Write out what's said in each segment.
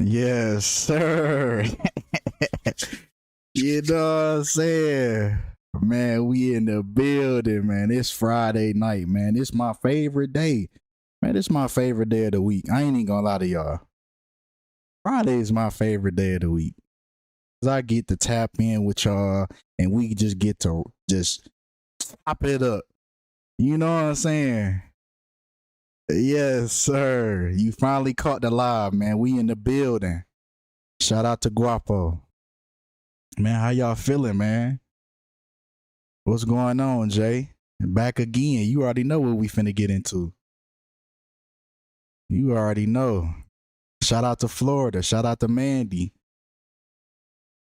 Yes, sir. You know what I'm saying? Man, we in the building, man. It's Friday night, man. It's my favorite day. Man, it's my favorite day of the week. I ain't even gonna lie to y'all. Friday is my favorite day of the week. Cause I get to tap in with y'all and we just get to just top it up. You know what I'm saying? Yes, sir. You finally caught the live, man. We in the building. Shout out to Guapo. Man, how y'all feeling, man? What's going on, Jay? Back again. You already know what we finna get into. You already know. Shout out to Florida. Shout out to Mandy.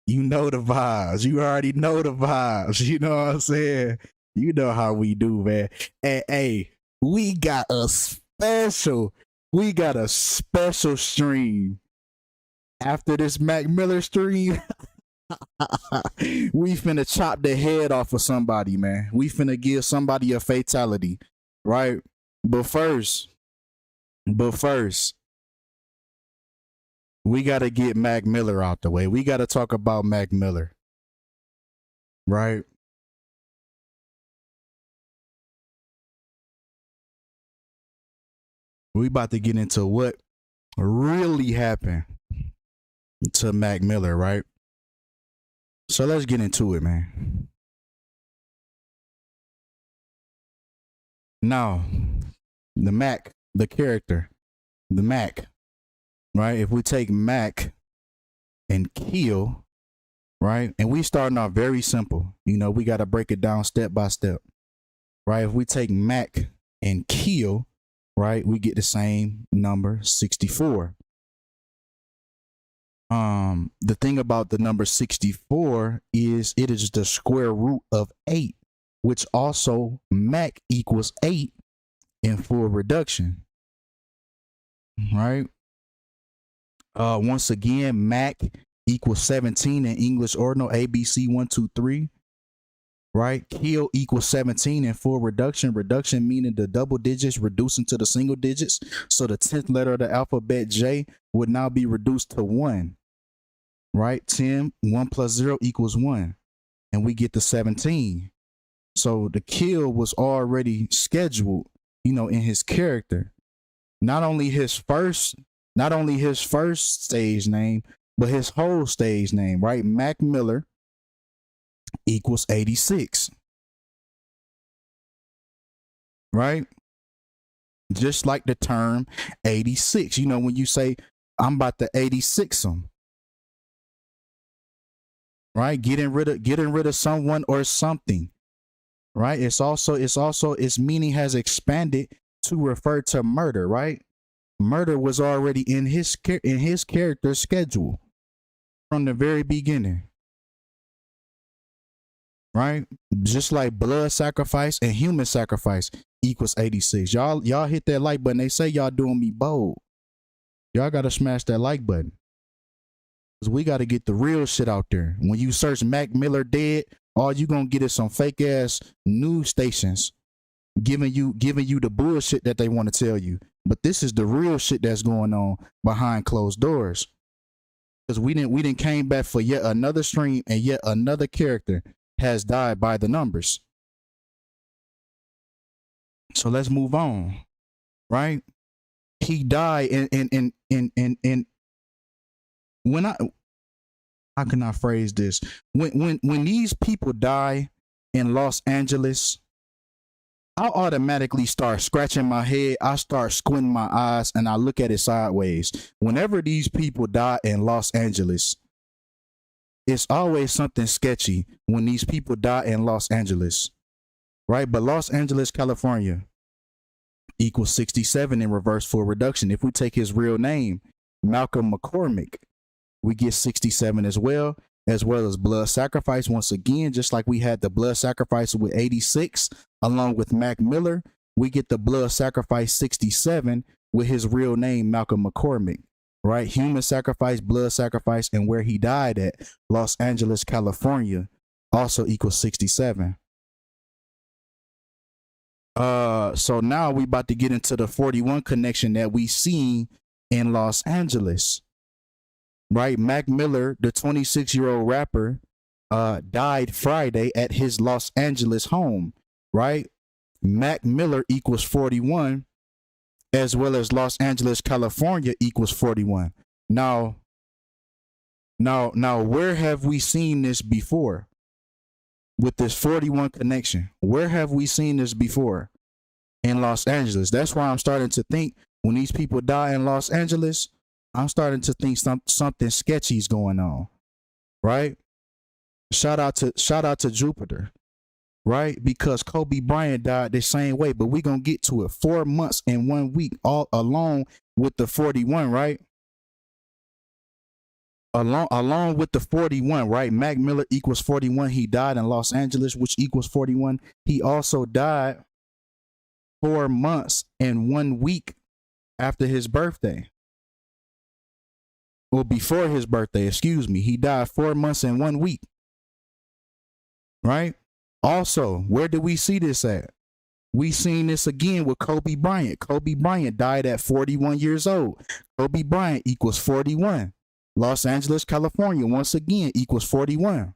You know the vibes. You already know the vibes. You know what I'm saying? You know how we do, man. And hey, we got a special stream after this Mac Miller stream. We finna chop the head off of somebody, man. We finna give somebody a fatality, right? But first, we gotta get Mac Miller out the way. We gotta talk about Mac Miller, right? We about to get into what really happened to Mac Miller, right? So let's get into it, man. Now, the Mac, the character, the Mac, right? If we take Mac and kill, right? And we starting off very simple. You know, we got to break it down step by step, right? If we take Mac and kill, right, we get the same number, 64. The thing about the number 64 is it is the square root of 8, which also Mac equals 8 in full reduction, right? Once again, Mac equals 17 in English ordinal, ABC 1, 2, 3, right? Kill equals 17 in full reduction. Reduction meaning the double digits reducing to the single digits. So the 10th letter of the alphabet, J, would now be reduced to 1, right? 10, 1 plus 0 equals 1. And we get the 17. So the kill was already scheduled, you know, in his character. Not only his first stage name, but his whole stage name, right? Mac Miller equals 86. Right? Just like the term 86. You know, when you say, I'm about to 86 him. Right? Getting rid of someone or something. Right? Its meaning has expanded to refer to murder, right? Murder was already in his character schedule from the very beginning. Right? Just like blood sacrifice and human sacrifice equals 86. Y'all hit that like button. They say y'all doing me bold. Y'all gotta smash that like button. Cause we gotta get the real shit out there. When you search Mac Miller dead, all you gonna get is some fake ass news stations giving you the bullshit that they want to tell you. But this is the real shit that's going on behind closed doors. Because we didn't came back for yet another stream and yet another character has died by the numbers. So let's move on. Right? He died in when how can I phrase this? When these people die in Los Angeles, I automatically start scratching my head. I start squinting my eyes and I look at it sideways. Whenever these people die in Los Angeles, it's always something sketchy when these people die in Los Angeles, right? But Los Angeles, California equals 67 in reverse full reduction. If we take his real name, Malcolm McCormick, we get 67 as well as blood sacrifice. Once again, just like we had the blood sacrifice with 86, along with Mac Miller, we get the blood sacrifice 67 with his real name, Malcolm McCormick, right? Human sacrifice, blood sacrifice, and where he died at, Los Angeles, California, also equals 67. So now we about to get into the 41 connection that we see in Los Angeles. right? Mac Miller, the 26-year-old rapper, died Friday at his Los Angeles home, right? Mac Miller equals 41, as well as Los Angeles, California equals 41. Now, where have we seen this before with this 41 connection? Where have we seen this before? In Los Angeles. That's why I'm starting to think when these people die in Los Angeles, I'm starting to think something sketchy is going on, right? Shout out to Jupiter, right? Because Kobe Bryant died the same way, but we're going to get to it. 4 months and 1 week, all along with the 41, right? Along with the 41, right? Mac Miller equals 41. He died in Los Angeles, which equals 41. He also died 4 months and 1 week after his birthday. Well, before his birthday, excuse me. He died 4 months and 1 week. Right? Also, where did we see this at? We seen this again with Kobe Bryant. Kobe Bryant died at 41 years old. Kobe Bryant equals 41. Los Angeles, California, once again, equals 41.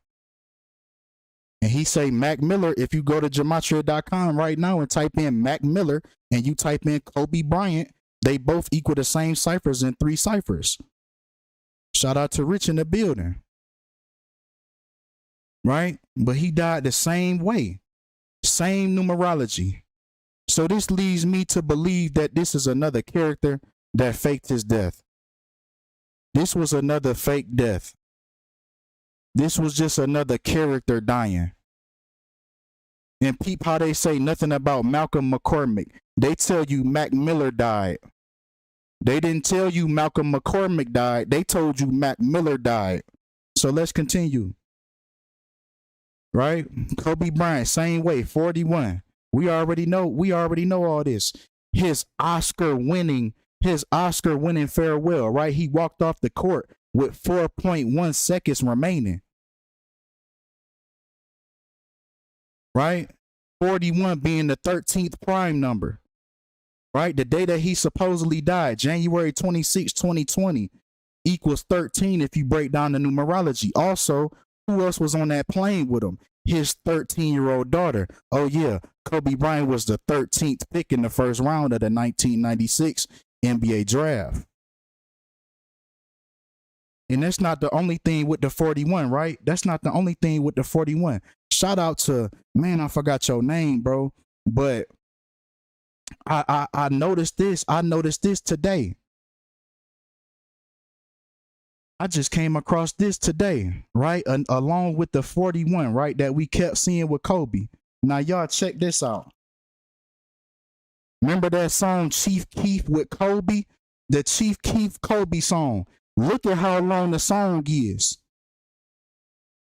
And he say Mac Miller, if you go to Gematria.com right now and type in Mac Miller and you type in Kobe Bryant, they both equal the same ciphers in 3 ciphers. Shout out to Rich in the building. Right? But he died the same way. Same numerology. So this leads me to believe that this is another character that faked his death. This was another fake death. This was just another character dying. And peep how they say nothing about Malcolm McCormick. They tell you Mac Miller died. They didn't tell you Malcolm McCormick died. They told you Mac Miller died. So let's continue. Right? Kobe Bryant, same way, 41. We already know all this. His Oscar winning farewell, right? He walked off the court with 4.1 seconds remaining. Right? 41 being the 13th prime number. Right? The day that he supposedly died, January 26, 2020, equals 13 if you break down the numerology. Also, who else was on that plane with him? His 13-year-old daughter. Oh yeah, Kobe Bryant was the 13th pick in the first round of the 1996 NBA draft. And that's not the only thing with the 41, right? That's not the only thing with the 41. Shout out to, man, I forgot your name, bro. But I noticed this. I noticed this today. I just came across this today, right? Along with the 41, right? That we kept seeing with Kobe. Now, y'all check this out. Remember that song Chief Keef with Kobe? The Chief Keef Kobe song. Look at how long the song is.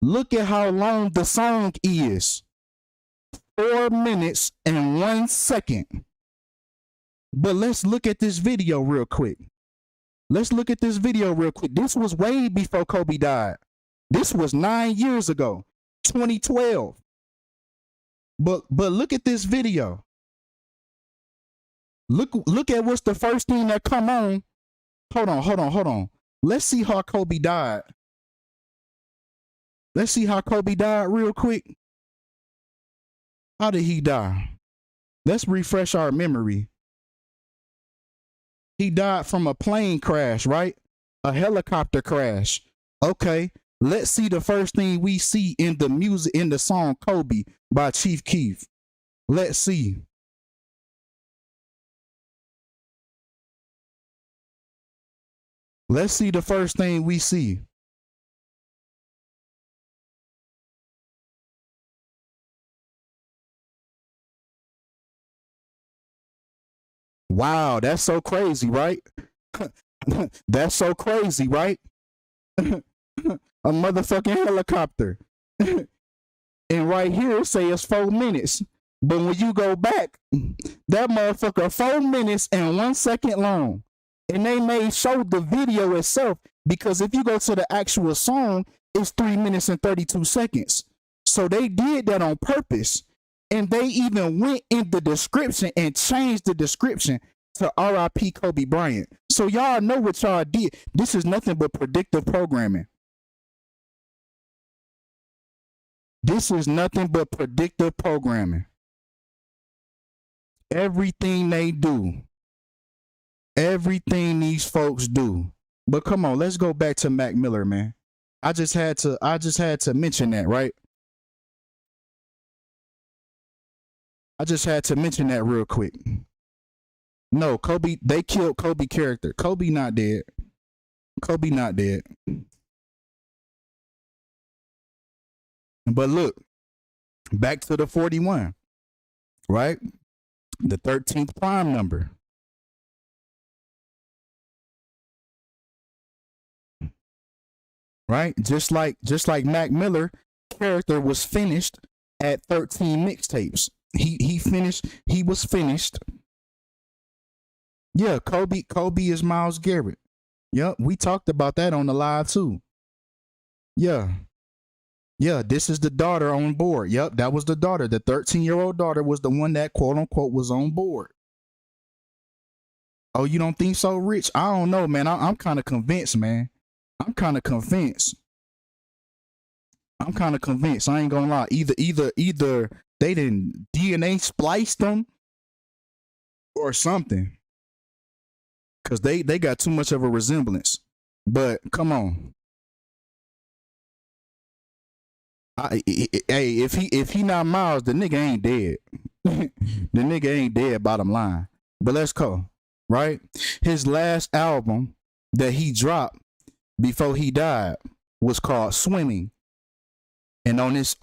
Look at how long the song is. 4 minutes and 1 second. But let's look at this video real quick. Let's look at this video real quick. This was way before Kobe died. This was 9 years ago, 2012. But look at this video. Look at what's the first thing that come on. Hold on. Let's see how Kobe died. Let's see how Kobe died real quick. How did he die? Let's refresh our memory. He died from a plane crash, right? A helicopter crash. Okay, let's see the first thing we see in the music, in the song Kobe by Chief Keef. Let's see. Let's see the first thing we see. Wow, that's so crazy, right? That's so crazy, right? A motherfucking helicopter. And right here it say it's 4 minutes. But when you go back, that motherfucker 4 minutes and 1 second long. And they may show the video itself, because if you go to the actual song, it's 3 minutes and 32 seconds. So they did that on purpose. And they even went in the description and changed the description to RIP Kobe Bryant. So y'all know what y'all did. This is nothing but predictive programming. This is nothing but predictive programming. Everything they do, everything these folks do. But come on, let's go back to Mac Miller, man. I just had to mention that, right? I just had to mention that real quick. No, Kobe, they killed Kobe character. Kobe not dead. Kobe not dead. But look, back to the 41, right? The 13th prime number. Right? Just like Mac Miller character was finished at 13 mixtapes. He was finished. Yeah, Kobe is Myles Garrett. Yep, we talked about that on the live too. Yeah. Yeah, this is the daughter on board. Yep, that was the daughter. The 13-year-old daughter was the one that quote unquote was on board. Oh, you don't think so, Rich? I don't know, man. I'm kind of convinced, man. I'm kind of convinced. I ain't gonna lie. Either they didn't DNA splice them or something. Cause they got too much of a resemblance. But come on. Hey, if he not Miles, the nigga ain't dead. The nigga ain't dead, bottom line. But let's go. Right? His last album that he dropped before he died was called Swimming. And on this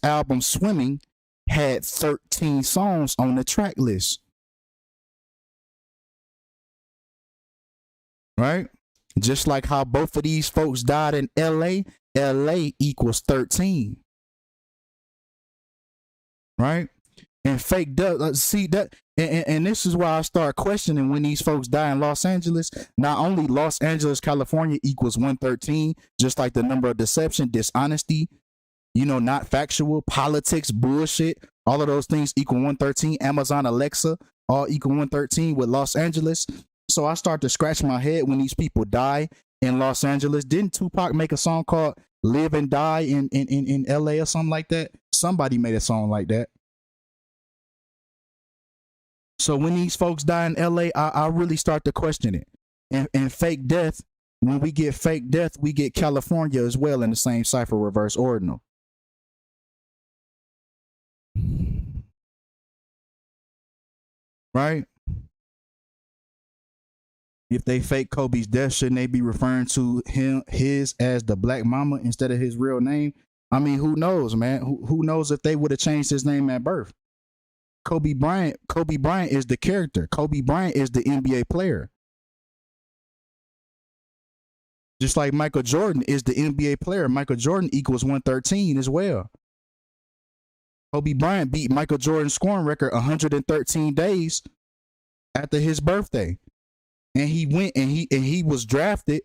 album, Swimming had 13 songs on the track list. Right? Just like how both of these folks died in LA, LA equals 13. Right? And fake does see that, and this is why I start questioning when these folks die in Los Angeles. Not only Los Angeles, California equals 113, just like the number of deception, dishonesty, not factual, politics, bullshit, all of those things equal 113. Amazon, Alexa, all equal 113 with Los Angeles. So I start to scratch my head when these people die in Los Angeles. Didn't Tupac make a song called Live and Die in LA or something like that? Somebody made a song like that. So when these folks die in LA, I really start to question it. And fake death, when we get fake death, we get California as well in the same cipher reverse ordinal. Right? If they fake Kobe's death, shouldn't they be referring to his as the Black Mama instead of his real name? I mean, who knows, man? Who knows if they would have changed his name at birth? Kobe Bryant is the character. Kobe Bryant is the NBA player. Just like Michael Jordan is the NBA player. Michael Jordan equals 113 as well. Kobe Bryant beat Michael Jordan's scoring record 113 days after his birthday. And he went and he was drafted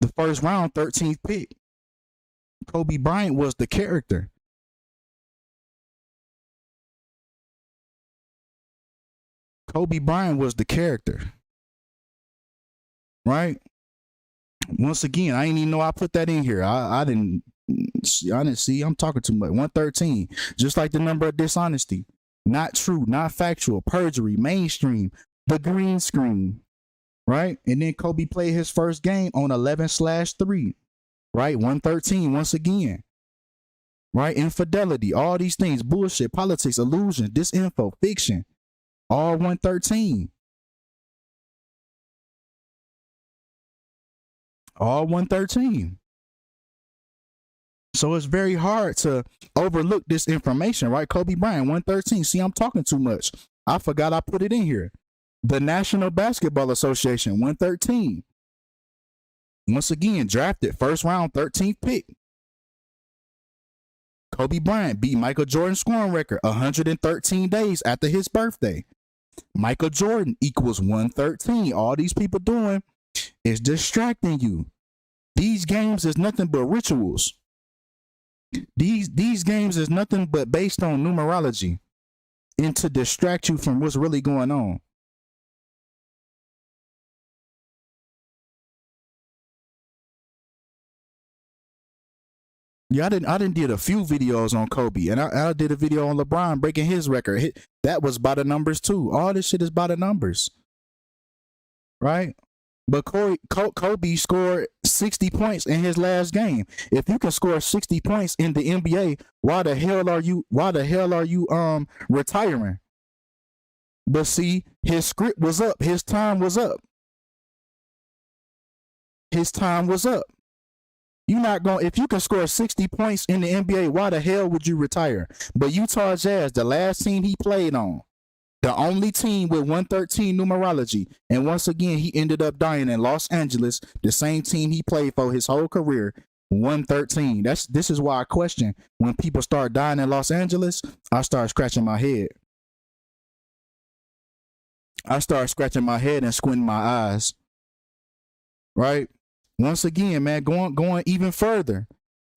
the first round, 13th pick. Kobe Bryant was the character. Kobe Bryant was the character. Right? Once again, I didn't even know I put that in here. I didn't see. I'm talking too much. 113. Just like the number of dishonesty. Not true, not factual, perjury, mainstream, the green screen. Right? And then Kobe played his first game on 11/3. Right? 113 once again. Right? Infidelity, all these things, bullshit, politics, illusion, disinfo, fiction, all 113. All 113. So it's very hard to overlook this information, right? Kobe Bryant, 113. See, I'm talking too much. I forgot I put it in here. The National Basketball Association, 113. Once again, drafted first round, 13th pick. Kobe Bryant beat Michael Jordan's scoring record 113 days after his birthday. Michael Jordan equals 113. All these people doing is distracting you. These games is nothing but rituals. These games is nothing but based on numerology and to distract you from what's really going on. Yeah, I didn't did a few videos on Kobe, and I did a video on LeBron breaking his record. That was by the numbers too. All this shit is by the numbers, right? But Kobe scored 60 points in his last game. If you can score 60 points in the NBA, why the hell are you retiring? But see, his script was up. His time was up. His time was up. You're not going, if you can score 60 points in the NBA, why the hell would you retire? But Utah Jazz, the last team he played on, the only team with 113 numerology, and once again he ended up dying in Los Angeles, the same team he played for his whole career, 113. This is why I question when people start dying in Los Angeles. I start scratching my head. I start scratching my head and squinting my eyes. Right? Once again, man, going even further.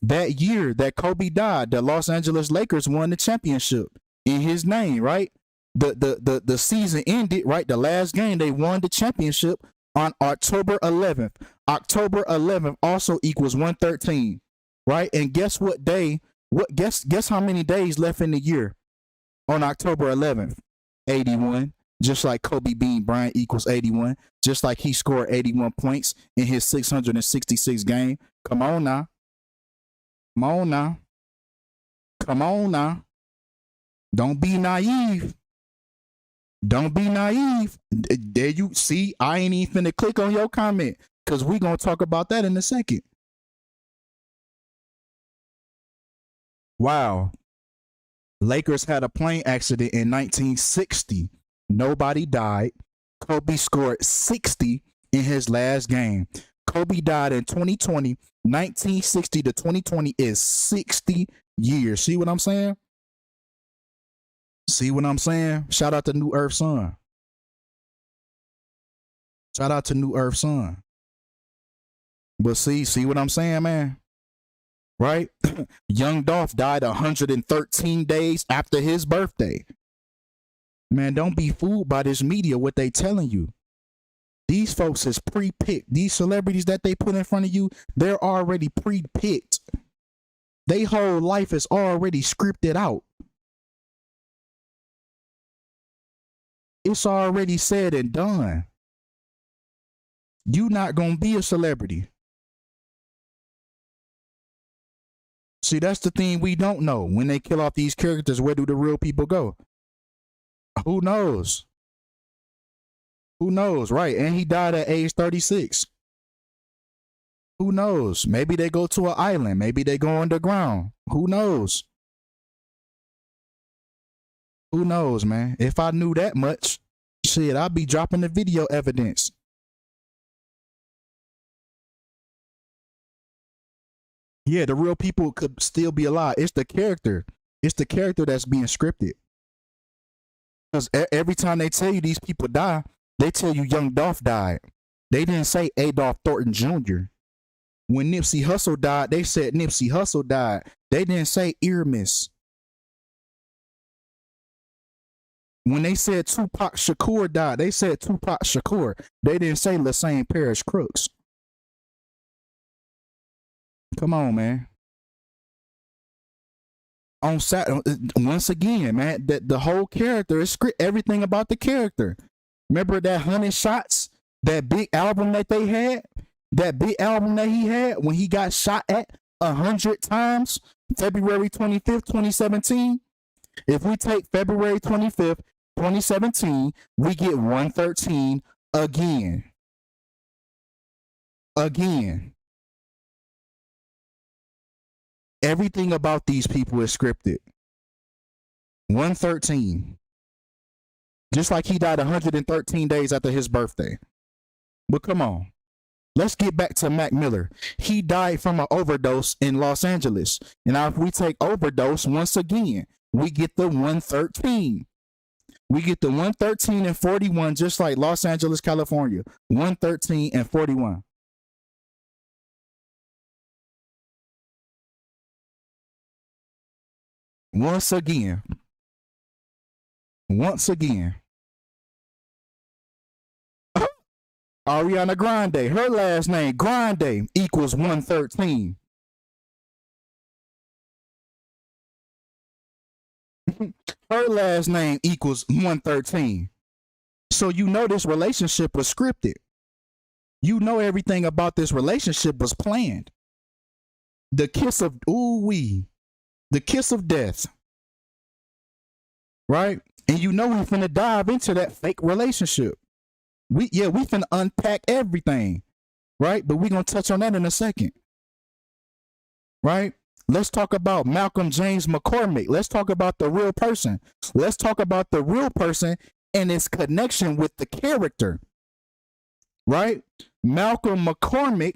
That year that Kobe died, the Los Angeles Lakers won the championship in his name, right? The season ended, right? The last game, they won the championship on October 11th. October 11th also equals 113, right? And guess what day? Guess how many days left in the year on October 11th? 81. Just like Kobe being Bryant equals 81. Just like he scored 81 points in his 666 game. Come on now. Come on now. Come on now. Don't be naive. Don't be naive. There you see, I ain't even finna click on your comment because we gonna talk about that in a second. Wow. Lakers had a plane accident in 1960. Nobody died. Kobe scored 60 in his last game. Kobe died in 2020. 1960 to 2020 is 60 years. See what I'm saying? See what I'm saying? Shout out to New Earth Sun. Shout out to New Earth Sun. But see what I'm saying, man? Right? Young Dolph died 113 days after his birthday. Man, don't be fooled by this media, what they telling you. These folks is pre-picked. These celebrities that they put in front of you, they're already pre-picked. Their whole life is already scripted out. It's already said and done. You not gonna be a celebrity. See, that's the thing we don't know. When they kill off these characters, where do the real people go? Who knows? Who knows, right? And he died at age 36. Who knows? Maybe they go to an island. Maybe they go underground. Who knows? Who knows, man? If I knew that much, shit, I'd be dropping the video evidence. Yeah, the real people could still be alive. It's the character. It's the character that's being scripted. Because every time they tell you these people die, they tell you Young Dolph died. They didn't say Adolph Thornton Jr. When Nipsey Hussle died, they said Nipsey Hussle died. They didn't say Earmus. When they said Tupac Shakur died, they said Tupac Shakur. They didn't say Lassane Parish Crooks. Come on, man. On Saturday, once again, man, that the whole character is script. Everything about the character. Remember that 100 Shots, that big album that they had, that big album that he had when he got shot at 100 times, February 25th, 2017. If we take February 25th, 2017, we get 113 again. Again. Everything about these people is scripted. 113. Just like he died 113 days after his birthday. But come on. Let's get back to Mac Miller. He died from an overdose in Los Angeles. And now if we take overdose once again, we get the 113. We get the 113 and 41 just like Los Angeles, California. 113 and 41. Once again, Ariana Grande, her last name, Grande, equals 113. Her last name equals 113. So you know this relationship was scripted. You know everything about this relationship was planned. The kiss of the kiss of death, right? And you know we finna dive into that fake relationship. We finna unpack everything, right? But we gonna touch on that in a second, right? Let's talk about Malcolm James McCormick. Let's talk about the real person. Let's talk about the real person and its connection with the character, right? Malcolm McCormick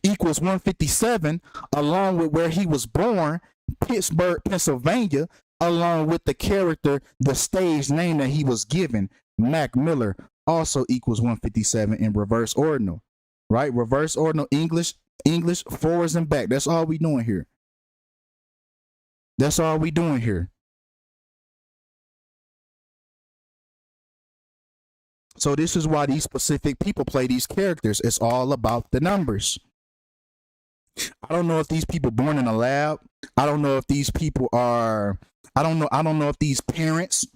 equals 157, along with where he was born, Pittsburgh, Pennsylvania, along with the character, the stage name that he was given, Mac Miller, also equals 157 in reverse ordinal, right? Reverse ordinal English, forwards and back. That's all we doing here. That's all we doing here. So this is why these specific people play these characters. It's all about the numbers. I don't know if these people born in a lab. I don't know if these people are, I don't know if these parents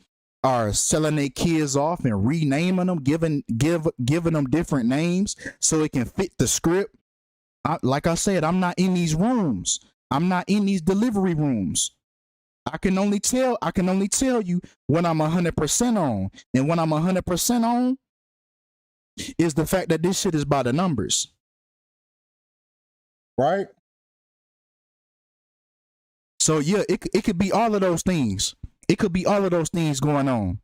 are selling their kids off and renaming them, giving them different names so it can fit the script. Like I said, I'm not in these rooms. I'm not in these delivery rooms. I can only tell you when I'm 100% on. And when I'm 100% on is the fact that this shit is by the numbers. Right? So yeah, it could be all of those things. It could be all of those things going on.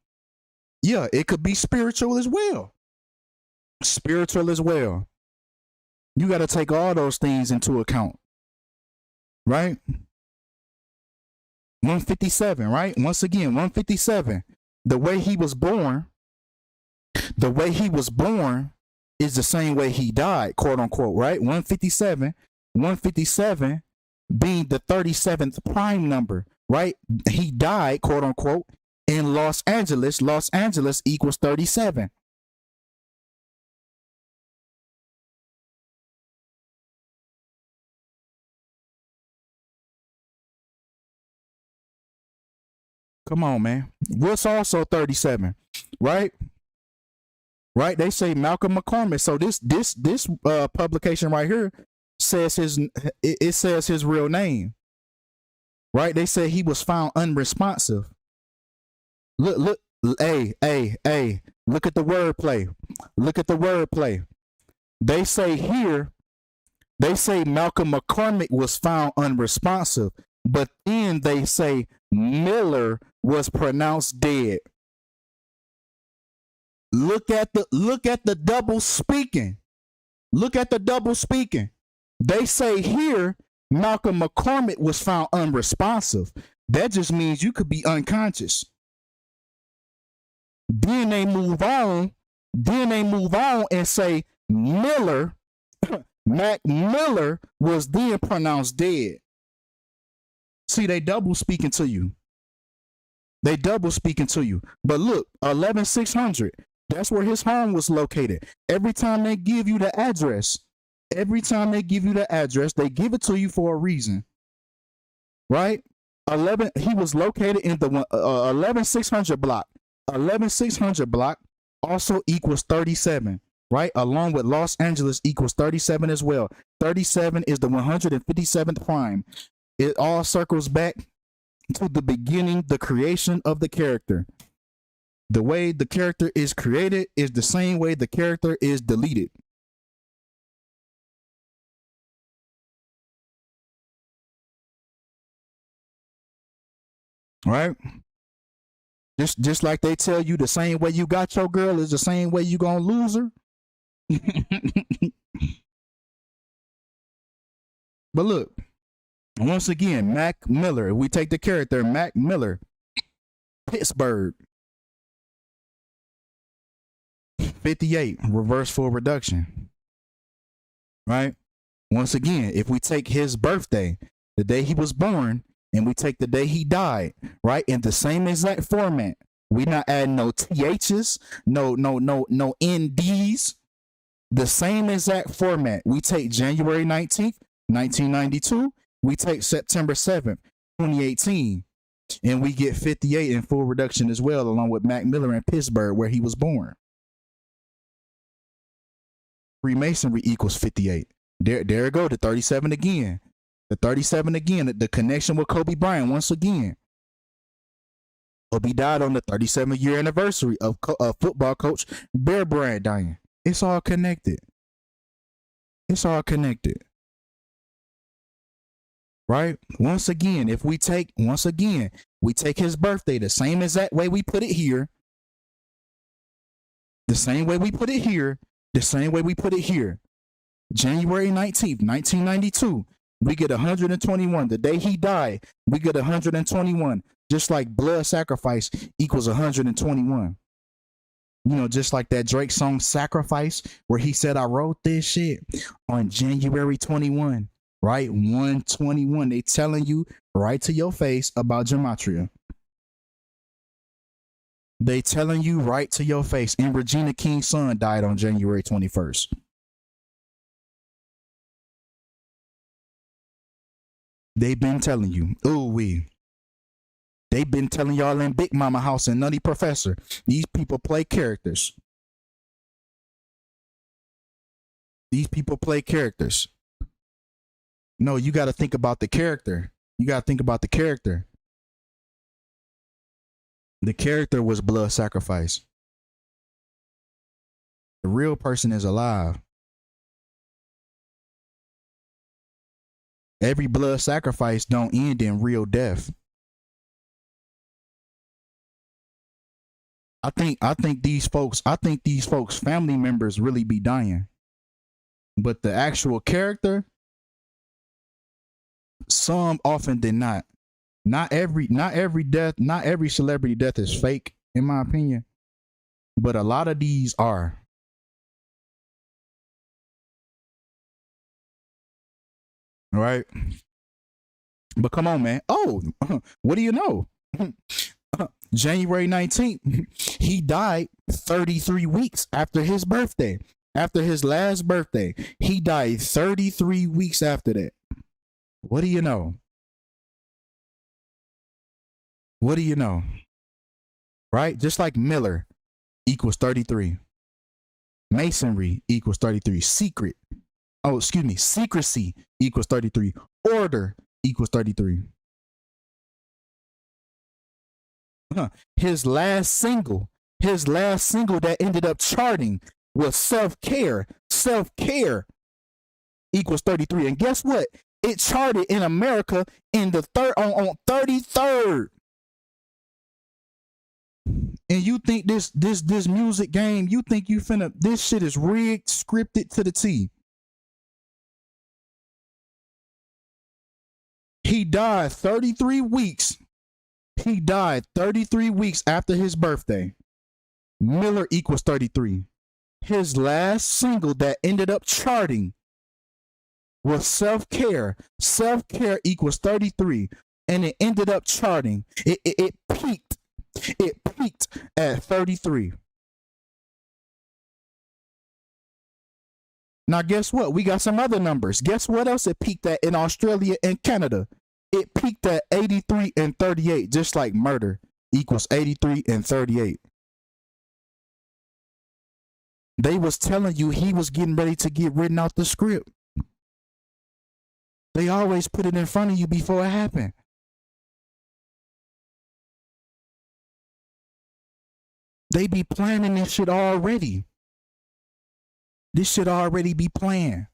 Yeah, it could be spiritual as well. Spiritual as well. You got to take all those things into account. Right? 157, right? Once again, 157. The way he was born is the same way he died, quote unquote, right? 157 being the 37th prime number, right? He died, quote unquote, in Los Angeles. Los Angeles equals 37. Come on, man. What's also 37, right? Right? They say Malcolm McCormick. So this publication right here says it says his real name. Right? They say he was found unresponsive. Look, hey, look at the wordplay. Look at the wordplay. They say Malcolm McCormick was found unresponsive, but then they say Miller was pronounced dead. Look at the double speaking. Look at the double speaking. They say here Malcolm McCormick was found unresponsive. That just means you could be unconscious. Then they move on and say Miller, Mac Miller was then pronounced dead. See, they double speaking to you. They double speaking to you. But look, 11600, that's where his home was located. Every time they give you the address, they give it to you for a reason. Right? He was located in the 11600 block. 11600 block also equals 37, right? Along with Los Angeles equals 37 as well. 37 is the 157th prime. It all circles back to the beginning, the creation of the character. The way the character is created is the same way the character is deleted. Right? Just like they tell you the same way you got your girl is the same way you gonna lose her. But look, once again, Mac Miller. If we take the character Mac Miller, Pittsburgh, 58, reverse full reduction. Right? Once again, if we take his birthday, the day he was born, and we take the day he died, right? In the same exact format. We not adding no THs, no NDs. The same exact format. We take January 19th, 1992. We take September 7th, 2018. And we get 58 in full reduction as well, along with Mac Miller in Pittsburgh, where he was born. Freemasonry equals 58. There go the 37 again. The 37 again, the connection with Kobe Bryant once again. Kobe died on the 37th-year anniversary of football coach Bear Bryant dying. It's all connected. It's all connected. Right? Once again, if we take his birthday the same exact way we put it here, the same way we put it here, the same way we put it here. January 19th, 1992, we get 121. The day he died, we get 121. Just like blood sacrifice equals 121. You know, just like that Drake song Sacrifice, where he said, I wrote this shit on January 21, right? 121. They telling you right to your face about Gematria. They telling you right to your face. And Regina King's son died on January 21st. They've been telling you. They've been telling y'all in Big Mama House and Nutty Professor. These people play characters. These people play characters. No, you got to think about the character. You got to think about the character. The character was blood sacrifice. The real person is alive. Every blood sacrifice don't end in real death. I think these folks family members really be dying. But the actual character, some often did not. Not every death, not every celebrity death is fake, in my opinion. But a lot of these are. Right? But come on, man. Oh, what do you know? January 19th, he died 33 weeks after his birthday. After his last birthday, he died 33 weeks after that. What do you know? What do you know? Right? Just like Miller equals 33. Masonry equals 33. Secrecy equals 33. Order equals 33. His last single that ended up charting was Self-Care. Self-Care equals 33. And guess what? It charted in America in the on 33rd. And you think this music game, you think this shit is rigged, scripted to the T. He died 33 weeks. He died 33 weeks after his birthday. Miller equals 33. His last single that ended up charting was Self-Care. Self-Care equals 33. And it ended up charting. It peaked. It peaked at 33. Now, guess what? We got some other numbers. Guess what else it peaked at in Australia and Canada? It peaked at 83 and 38, just like murder equals 83 and 38. They was telling you he was getting ready to get written out the script. They always put it in front of you before it happened. They be planning this shit already. This shit already be planned.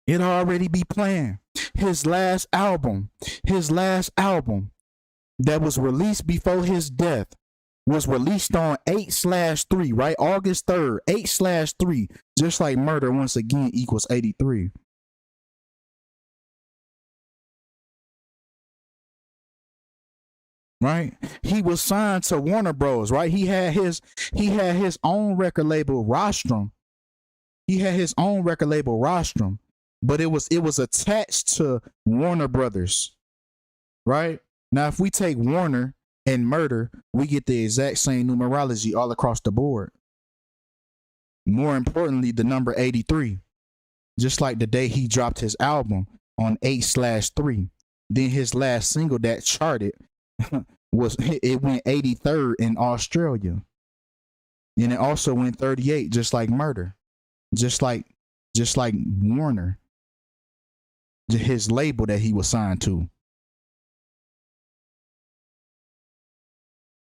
It already be planned. His last album that was released before his death was released on 8/3, right? August 3rd, 8/3, just like murder once again equals 83. Right? He was signed to Warner Bros, right? He had his own record label, Rostrum. He had his own record label, Rostrum, but it was attached to Warner Brothers. Right? Now, if we take Warner and murder, we get the exact same numerology all across the board. More importantly, the number 83, just like the day he dropped his album on 8/3. Then his last single that charted was it went 83rd in Australia. And it also went 38, just like Murder. Just like Warner. His label that he was signed to.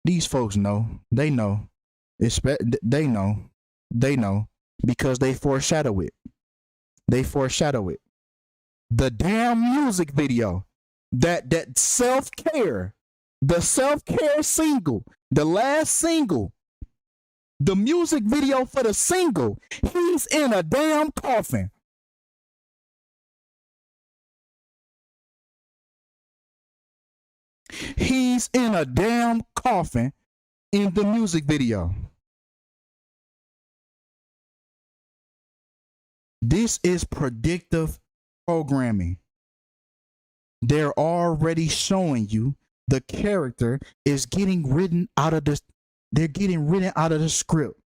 These folks know. They know. They know. They know. Because they foreshadow it. They foreshadow it. The damn music video. That self-care. The self-care single. The last single. The music video for the single. He's in a damn coffin. He's in a damn coffin in the music video. This is predictive programming. They're already showing you the character is getting written out of this. They're getting written out of the script.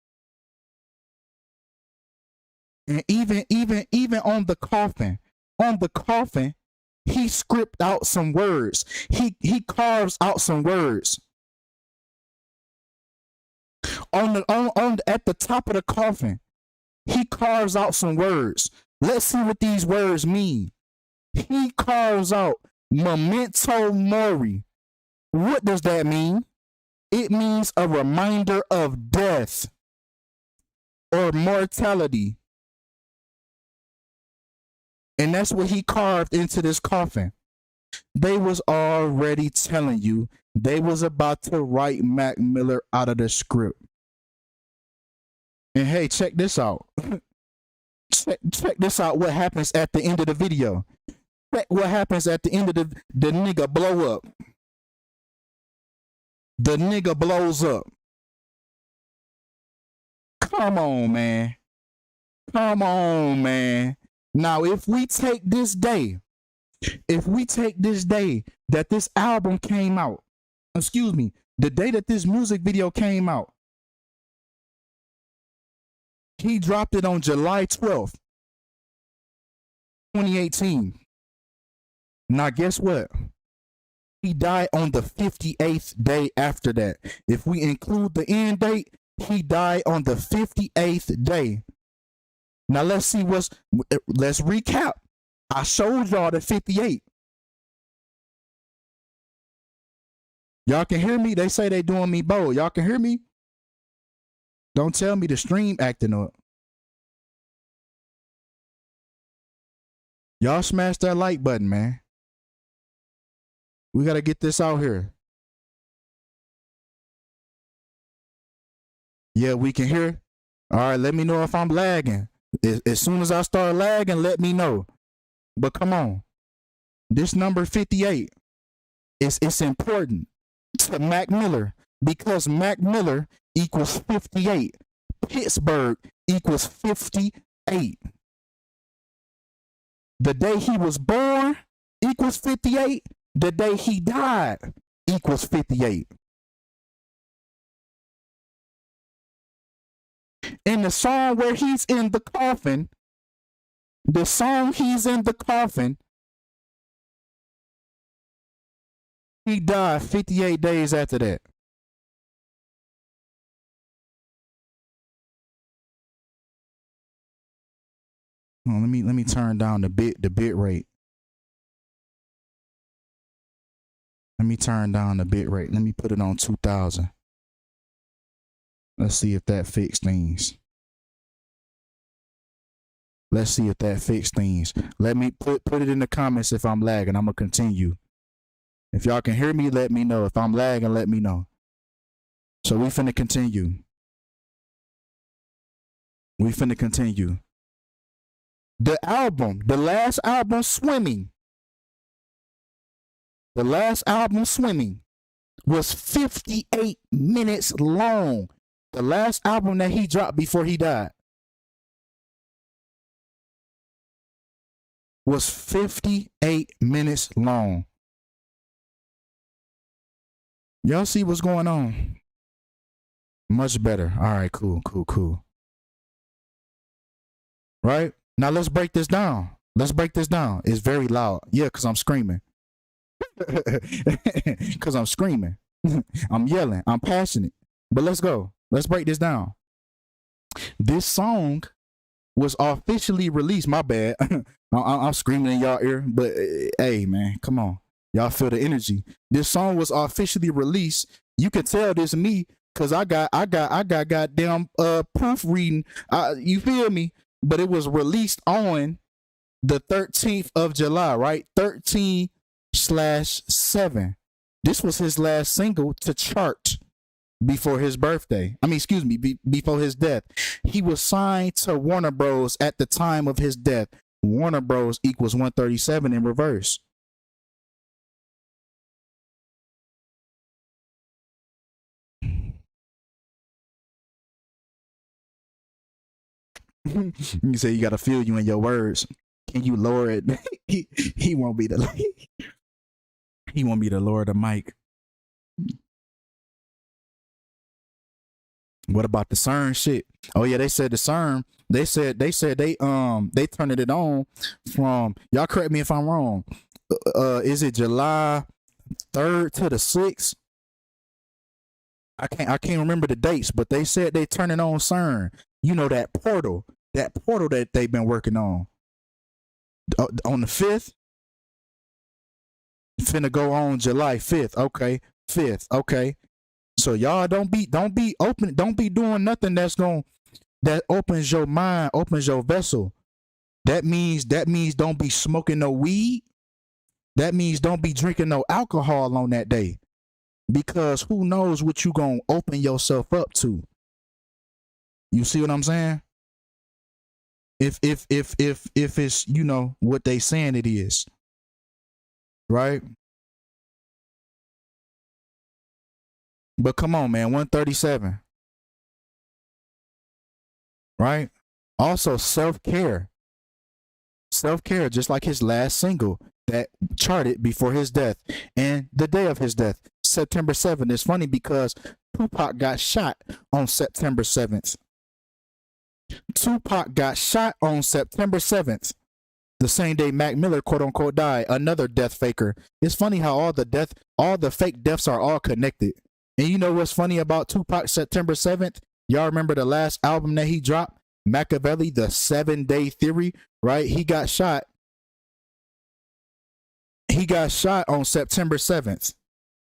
And even on the coffin, he script out some words. He carves out some words. At the top of the coffin, he carves out some words. Let's see what these words mean. He carves out memento mori. What does that mean? It means a reminder of death or mortality. And that's what he carved into this coffin. They was already telling you they was about to write Mac Miller out of the script. And hey, check this out. check this out. What happens at the end of the video? Check what happens at the end of the nigga blow up. The nigga blows up. Come on, man. Come on, man. Now, if we take this day that this album came out, excuse me, the day that this music video came out, he dropped it on July 12th, 2018. Now, guess what? He died on the 58th day after that. If we include the end date, he died on the 58th day. Now let's recap. I showed y'all the 58. Y'all can hear me? They say they doing me bold. Y'all can hear me? Don't tell me the stream acting up. Y'all smash that like button, man. We got to get this out here. Yeah, we can hear. All right, let me know if I'm lagging. As soon as I start lagging, let me know. But come on. This number 58, it's important to Mac Miller because Mac Miller equals 58. Pittsburgh equals 58. The day he was born equals 58. The day he died equals 58. In the song where he's in the coffin, the song he's in the coffin, he died 58 days after that. Oh, let me turn down the bit rate. Let me turn down the bit rate. Let me put it on 2000. Let's see if that fixed things. Let's see if that fixed things. Let me put it in the comments if I'm lagging. I'm going to continue. If y'all can hear me, let me know. If I'm lagging, let me know. So we finna continue. We finna continue. The album, the last album, Swimming. The last album, Swimming, was 58 minutes long. The last album that he dropped before he died was 58 minutes long. Y'all see what's going on? Much better. All right, cool. Right? Now let's break this down. It's very loud. Yeah, because I'm screaming. Because I'm screaming. I'm yelling. I'm passionate. But let's go. Let's break this down. This song was officially released. My bad. I'm screaming in y'all ear, but hey, man, come on. Y'all feel the energy. This song was officially released. You can tell this me because I got goddamn proofreading. You feel me? But it was released on the 13th of July, right? 13/7. This was his last single to chart before his birthday. Before his death. He was signed to Warner Bros. At the time of his death. Warner Bros. Equals 137 in reverse. You say you gotta feel you in your words. Can you lower it? he won't be the he won't be the lower the mic. What about the CERN shit? Oh yeah, they said the CERN. They said they turned it on from, y'all correct me if I'm wrong. Is it July 3rd to the 6th? I can't remember the dates, but they said they turn it on CERN. You know that portal that they've been working on the 5th. Finna go on July 5th. Okay, 5th. Okay. So y'all don't be doing nothing that opens your mind, opens your vessel. That means don't be smoking no weed. That means don't be drinking no alcohol on that day. Because who knows what you gonna open yourself up to. You see what I'm saying? If it's, you know, what they saying it is. Right? But come on, man, 137. Right? Also, self-care. Self-care, just like his last single that charted before his death and the day of his death, September 7th. It's funny because Tupac got shot on September 7th. Tupac got shot on September 7th. The same day Mac Miller, quote unquote, died. Another death faker. It's funny how all the fake deaths are all connected. And you know what's funny about Tupac September 7th? Y'all remember the last album that he dropped? Machiavelli, the 7-Day Theory, right? He got shot. He got shot on September 7th.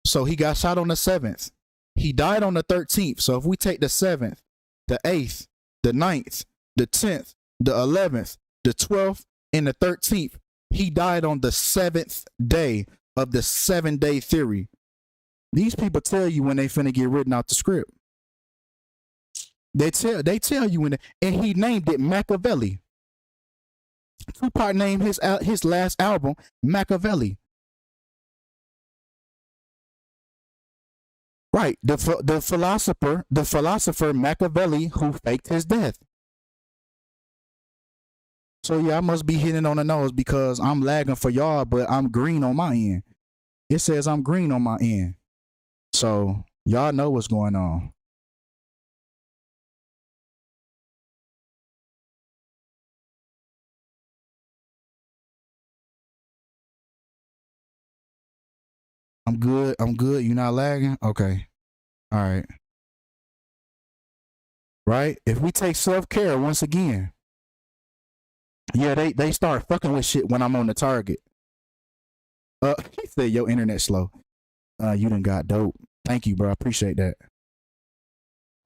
So he got shot on the 7th. He died on the 13th. So if we take the 7th, the 8th, the 9th, the 10th, the 11th, the 12th, and the 13th, he died on the 7th day of the 7-Day Theory. These people tell you when they finna get written out the script. They tell you when, and he named it Machiavelli. Tupac named his last album Machiavelli. Right, the philosopher Machiavelli who faked his death. So yeah, I must be hitting on the nose because I'm lagging for y'all, but I'm green on my end. It says I'm green on my end. So y'all know what's going on. I'm good. You not lagging? Okay. All right. Right? If we take self-care once again, yeah, they start fucking with shit when I'm on the target. He said your internet slow. You done got dope. Thank you, bro. I appreciate that.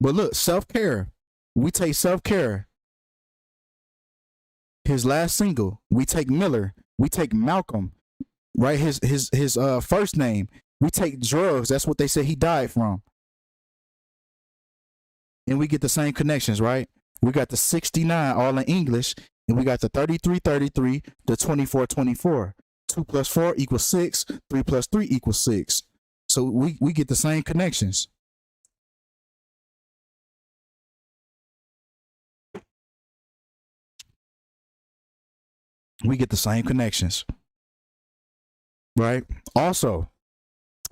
But look, self-care. We take self-care. His last single. We take Miller. We take Malcolm. Right? His first name. We take drugs. That's what they said he died from. And we get the same connections, right? We got the 69 all in English, and we got the 3333, the 2424. 2 plus 4 equals 6. 3 plus 3 equals 6. So we get the same connections. We get the same connections. Right? Also,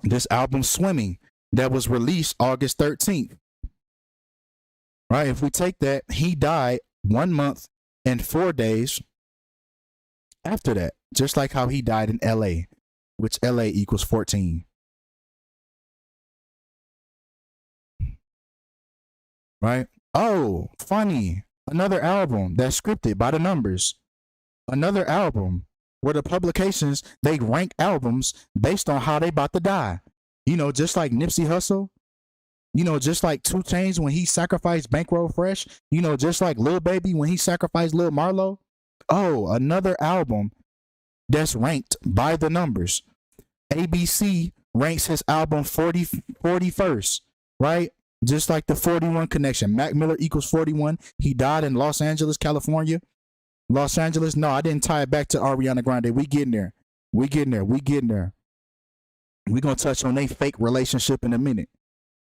this album Swimming that was released August 13th. Right? If we take that, he died 1 month and 4 days after that, just like how he died in LA. which LA equals 14. Right? Oh, funny. Another album that's scripted by the numbers. Another album where the publications, they rank albums based on how they about to die. You know, just like Nipsey Hussle. You know, just like 2 Chainz when he sacrificed Bankroll Fresh. You know, just like Lil Baby when he sacrificed Lil Marlo. Oh, another album that's ranked by the numbers. ABC ranks his album 41st, right? Just like the 41 connection. Mac Miller equals 41. He died in Los Angeles, California. Los Angeles. No, I didn't tie it back to Ariana Grande. We getting there. We getting there. We getting there. We gonna touch on their fake relationship in a minute.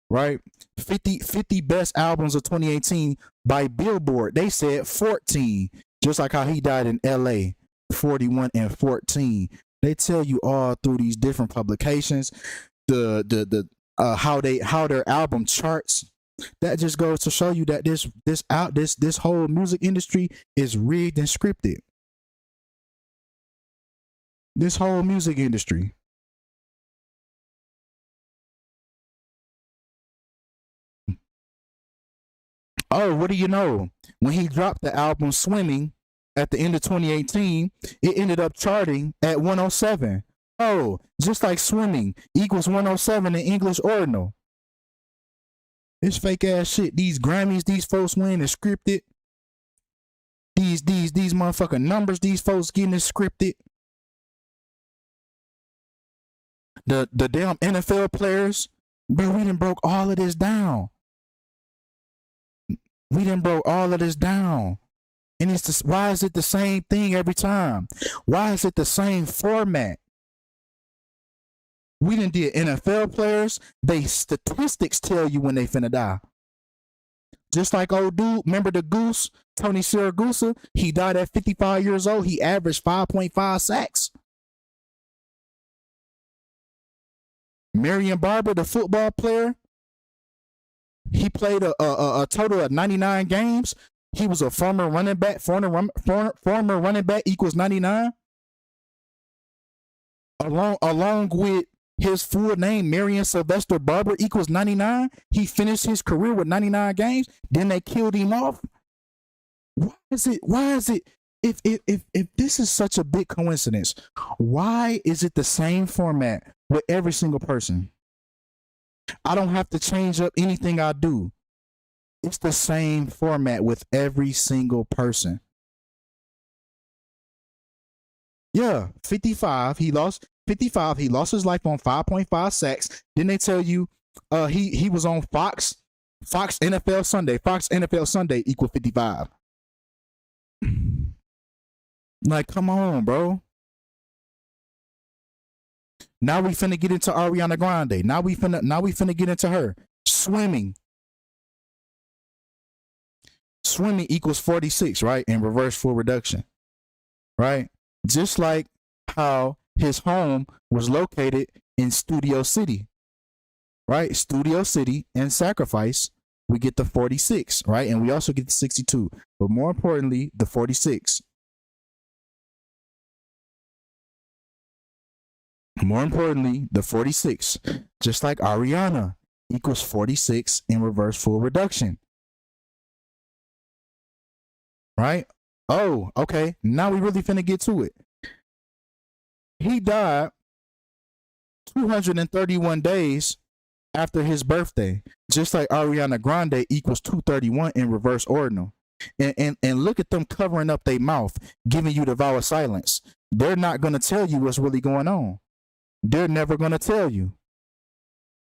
Right? 50 best albums of 2018 by Billboard. They said 14. Just like how he died in LA. 41 and 14. They tell you all through these different publications how their album charts. That just goes to show you that this whole music industry is rigged and scripted. This whole music industry. Oh, what do you know? When he dropped the album Swimming at the end of 2018, it ended up charting at 107. Oh, just like Swimming equals 107 in English ordinal. It's fake ass shit. These Grammys, these folks win is scripted. These motherfucking numbers, these folks getting it scripted. The damn NFL players, bro, we done broke all of this down. We done broke all of this down. And it's just, why is it the same thing every time? Why is it the same format? We done did NFL players. They statistics tell you when they finna die. Just like old dude, remember the Goose, Tony Siragusa? He died at 55 years old. He averaged 5.5 sacks. Marion Barber, the football player, he played a total of 99 games. He was a former running back. Former running back equals 99. Along with his full name, Marion Sylvester Barber equals 99. He finished his career with 99 games. Then they killed him off. Why is it? If this is such a big coincidence, why is it the same format with every single person? I don't have to change up anything I do. It's the same format with every single person. Yeah, 55. He lost 55. He lost his life on 5.5 sacks. Then they tell you he was on Fox NFL Sunday. Fox NFL Sunday equal 55. Like, come on, bro. Now we finna get into Ariana Grande. Now we finna get into her. Swimming equals 46, right? In reverse full reduction, right? Just like how his home was located in Studio City, right? Studio City and Sacrifice, we get the 46, right? And we also get the 62, but more importantly, the 46. More importantly, the 46, just like Ariana equals 46 in reverse full reduction. Right? Oh, okay. Now we really finna get to it. He died 231 days after his birthday, just like Ariana Grande equals 231 in reverse ordinal. And look at them covering up their mouth, giving you the vow of silence. They're not gonna tell you what's really going on. They're never gonna tell you.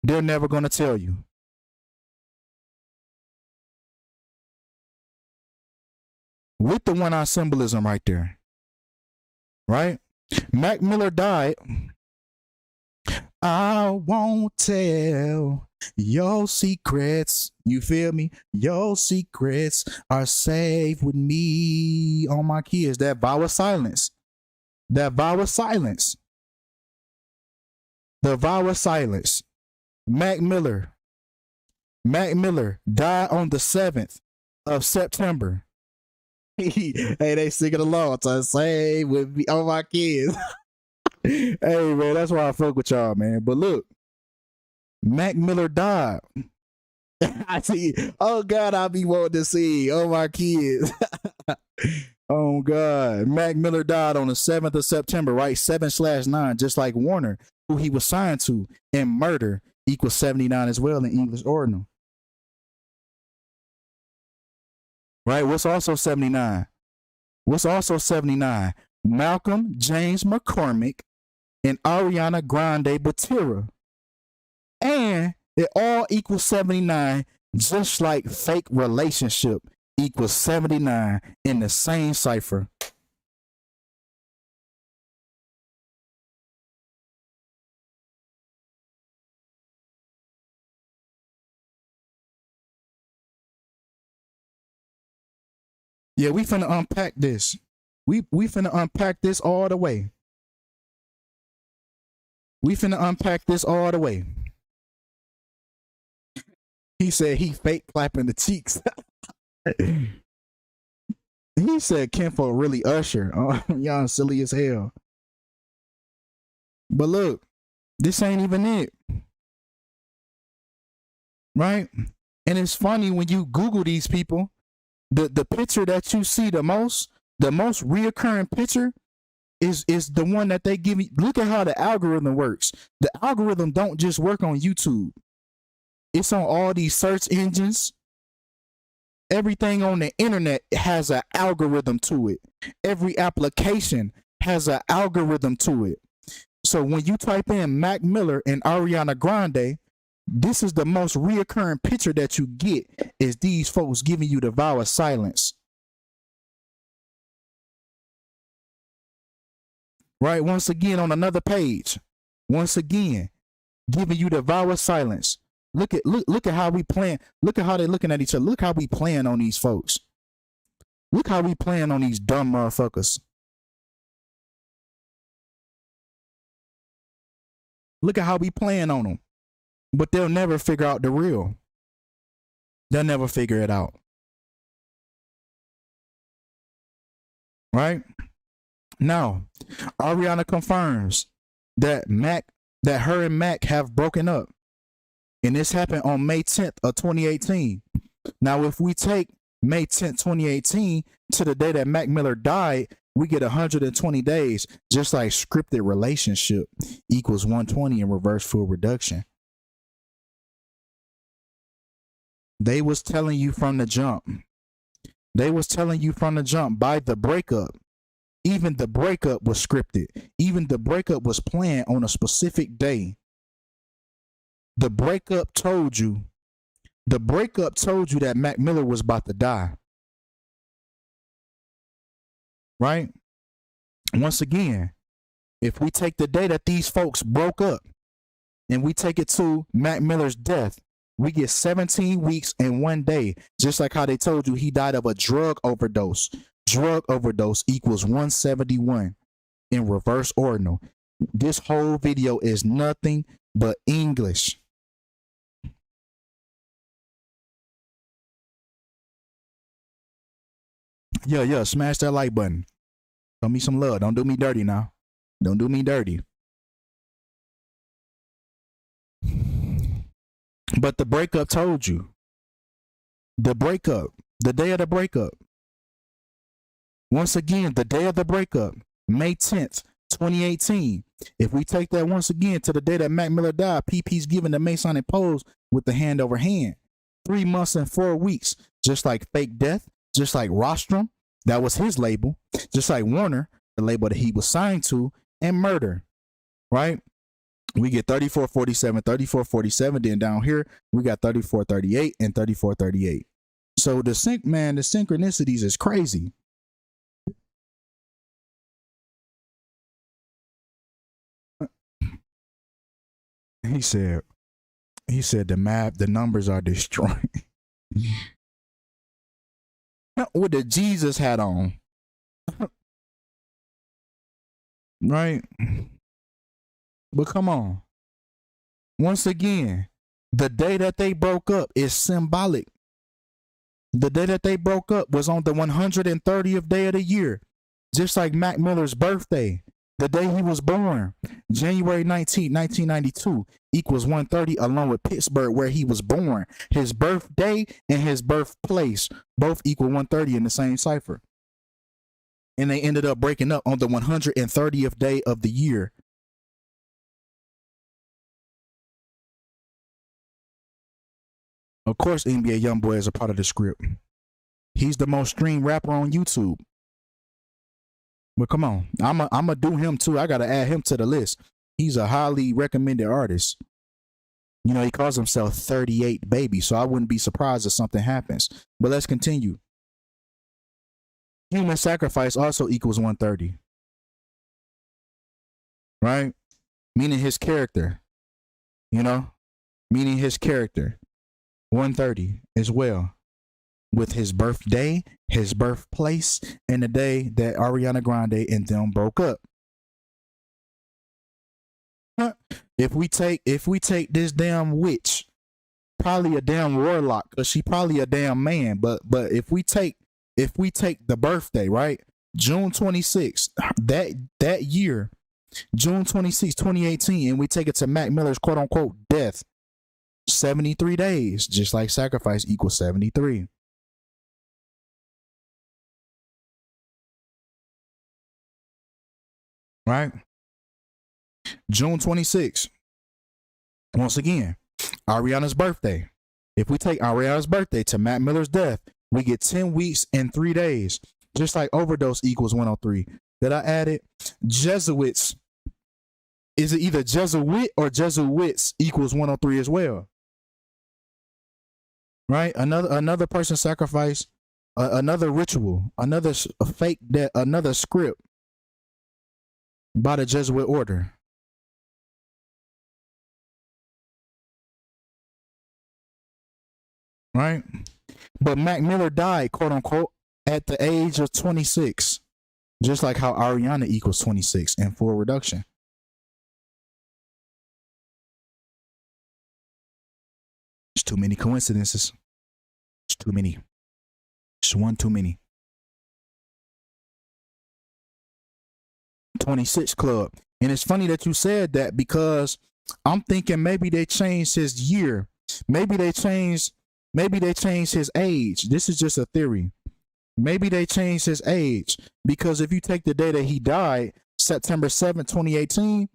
They're never gonna tell you. With the one-eye symbolism right there. Right? Mac Miller died. I won't tell your secrets. You feel me? Your secrets are safe with me on my kids. That vow of silence. That vow of silence. The vow of silence. Mac Miller died on the 7th of September. Hey, they singing along to say with me on my kids. Hey man, that's why I fuck with y'all, man. But look, Mac Miller died. I see. Oh God, I be wanting to see. Oh my kids. Oh God, Mac Miller died on the 7th of September, right? 7/9, just like Warner, who he was signed to, and murder equals 79 as well in English ordinal. Right? What's also 79? What's also 79? Malcolm James McCormick and Ariana Grande Batira. And it all equals 79, just like fake relationship equals 79 in the same cipher. Yeah, we finna unpack this. We finna unpack this all the way. We finna unpack this all the way. He said he fake clapping the cheeks. He said Kinfolk really Usher. Oh, y'all silly as hell. But look, this ain't even it. Right? And it's funny when you Google these people, the picture that you see the most reoccurring picture is the one that they give you. Look at how the algorithm works. The algorithm don't just work on YouTube. It's on all these search engines. Everything on the internet has an algorithm to it. Every application has an algorithm to it. So when you type in Mac Miller and Ariana Grande, this is the most reoccurring picture that you get, is these folks giving you the vow of silence. Right? Once again on another page. Once again, giving you the vow of silence. Look at how we playing. Look at how they looking at each other. Look how we playing on these folks. Look how we playing on these dumb motherfuckers. Look at how we playing on them. But they'll never figure out the real. They'll never figure it out. Right? Now, Ariana confirms that her and Mac have broken up. And this happened on May 10th of 2018. Now, if we take May 10th, 2018 to the day that Mac Miller died, we get 120 days, just like scripted relationship equals 120 in reverse full reduction. They was telling you from the jump. They was telling you from the jump by the breakup. Even the breakup was scripted. Even the breakup was planned on a specific day. The breakup told you that Mac Miller was about to die. Right? Once again, if we take the day that these folks broke up and we take it to Mac Miller's death, we get 17 weeks and 1 day, just like how they told you he died of a drug overdose. Drug overdose equals 171 in reverse ordinal. This whole video is nothing but English. Yeah, smash that like button. Show me some love. Don't do me dirty now. Don't do me dirty. But the breakup told you. The breakup. The day of the breakup. Once again, the day of the breakup. May 10th, 2018. If we take that once again to the day that Mac Miller died, PP's given the Masonic pose with the hand over hand. 3 months and 4 weeks. Just like Fake Death. Just like Rostrum. That was his label. Just like Warner, the label that he was signed to, and Murder. Right? We get 3447, 3447. Then down here, we got 3438 and 3438. So the synchronicities is crazy. He said the numbers are destroying. With the Jesus hat on. Right? But come on. Once again, the day that they broke up is symbolic. The day that they broke up was on the 130th day of the year. Just like Mac Miller's birthday. The day he was born, January 19th, 1992, equals 130, along with Pittsburgh, where he was born. His birthday and his birthplace both equal 130 in the same cipher. And they ended up breaking up on the 130th day of the year. Of course, NBA Youngboy is a part of the script. He's the most streamed rapper on YouTube. But come on, I'ma do him too. I gotta add him to the list. He's a highly recommended artist. You know, he calls himself 38 Baby, so I wouldn't be surprised if something happens. But let's continue. Human sacrifice also equals 130. Right? Meaning his character. You know? Meaning his character. 130 as well. With his birthday, his birthplace, and the day that Ariana Grande and them broke up. If we take this damn witch, probably a damn warlock, because she probably a damn man. But if we take the birthday, right? June 26th, that year, June 26, 2018, and we take it to Mac Miller's quote unquote death, 73 days, just like sacrifice equals 73. Right? June 26th. Once again, Ariana's birthday. If we take Ariana's birthday to Mac Miller's death, we get 10 weeks and 3 days. Just like overdose equals 103. Did I add it? Jesuits. Is it either Jesuit or Jesuits equals 103 as well? Right? Another person sacrificed, another ritual, another fake death, another script by the Jesuit order. Right? But Mac Miller died, quote unquote, at the age of 26. Just like how Ariana equals 26 in full reduction. It's too many coincidences. It's too many. It's one too many. 26 Club. And it's funny that you said that, because I'm thinking maybe they changed his year. Maybe they changed his age. This is just a theory. Maybe they changed his age, because if you take the day that he died, September 7th, 2018,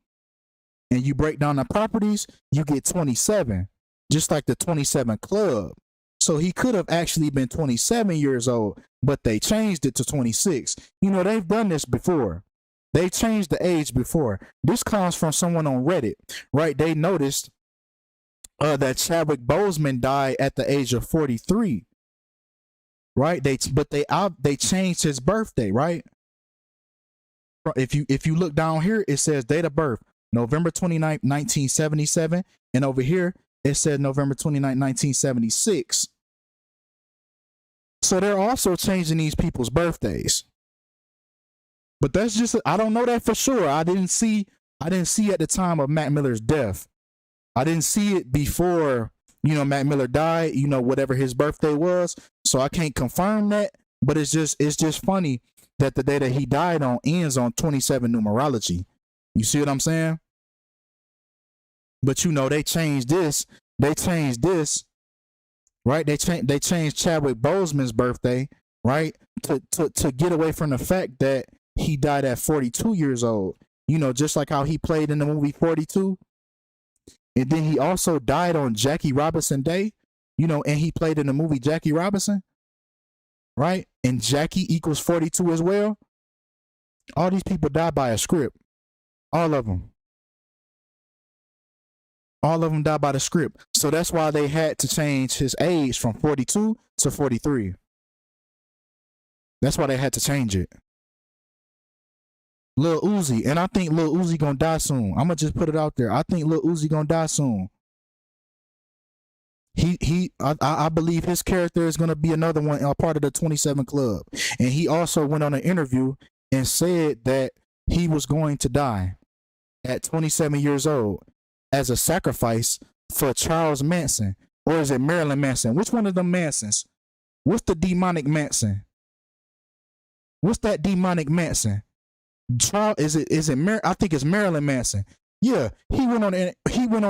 and you break down the properties, you get 27, just like the 27 Club. So he could have actually been 27 years old, but they changed it to 26. You know, they've done this before. They changed the age before. This comes from someone on Reddit, right? They noticed that Chadwick Boseman died at the age of 43, right? They changed his birthday, right? If you look down here, it says date of birth November 29th, 1977, and over here it said November 29th, 1976. So they're also changing these people's birthdays. But that's just, I don't know that for sure. I didn't see at the time of Mac Miller's death. I didn't see it before, Mac Miller died, whatever his birthday was. So I can't confirm that, but it's just funny that the day that he died on ends on 27 numerology. You see what I'm saying? But they changed this. Right? They changed Chadwick Boseman's birthday, right? To get away from the fact that he died at 42 years old. Just like how he played in the movie 42. And then he also died on Jackie Robinson Day, and he played in the movie Jackie Robinson, right? And Jackie equals 42 as well. All these people died by a script. All of them. All of them died by the script. So that's why they had to change his age from 42 to 43. That's why they had to change it. Lil Uzi, and I think Lil Uzi gonna die soon. I'm gonna just put it out there. I think Lil Uzi gonna die soon. I believe his character is gonna be another one, a part of the 27 Club. And he also went on an interview and said that he was going to die at 27 years old as a sacrifice for Charles Manson, or is it Marilyn Manson? Which one of them Mansons? What's the demonic Manson? What's that demonic Manson? Charles, I think it's Marilyn Manson. Yeah, he went on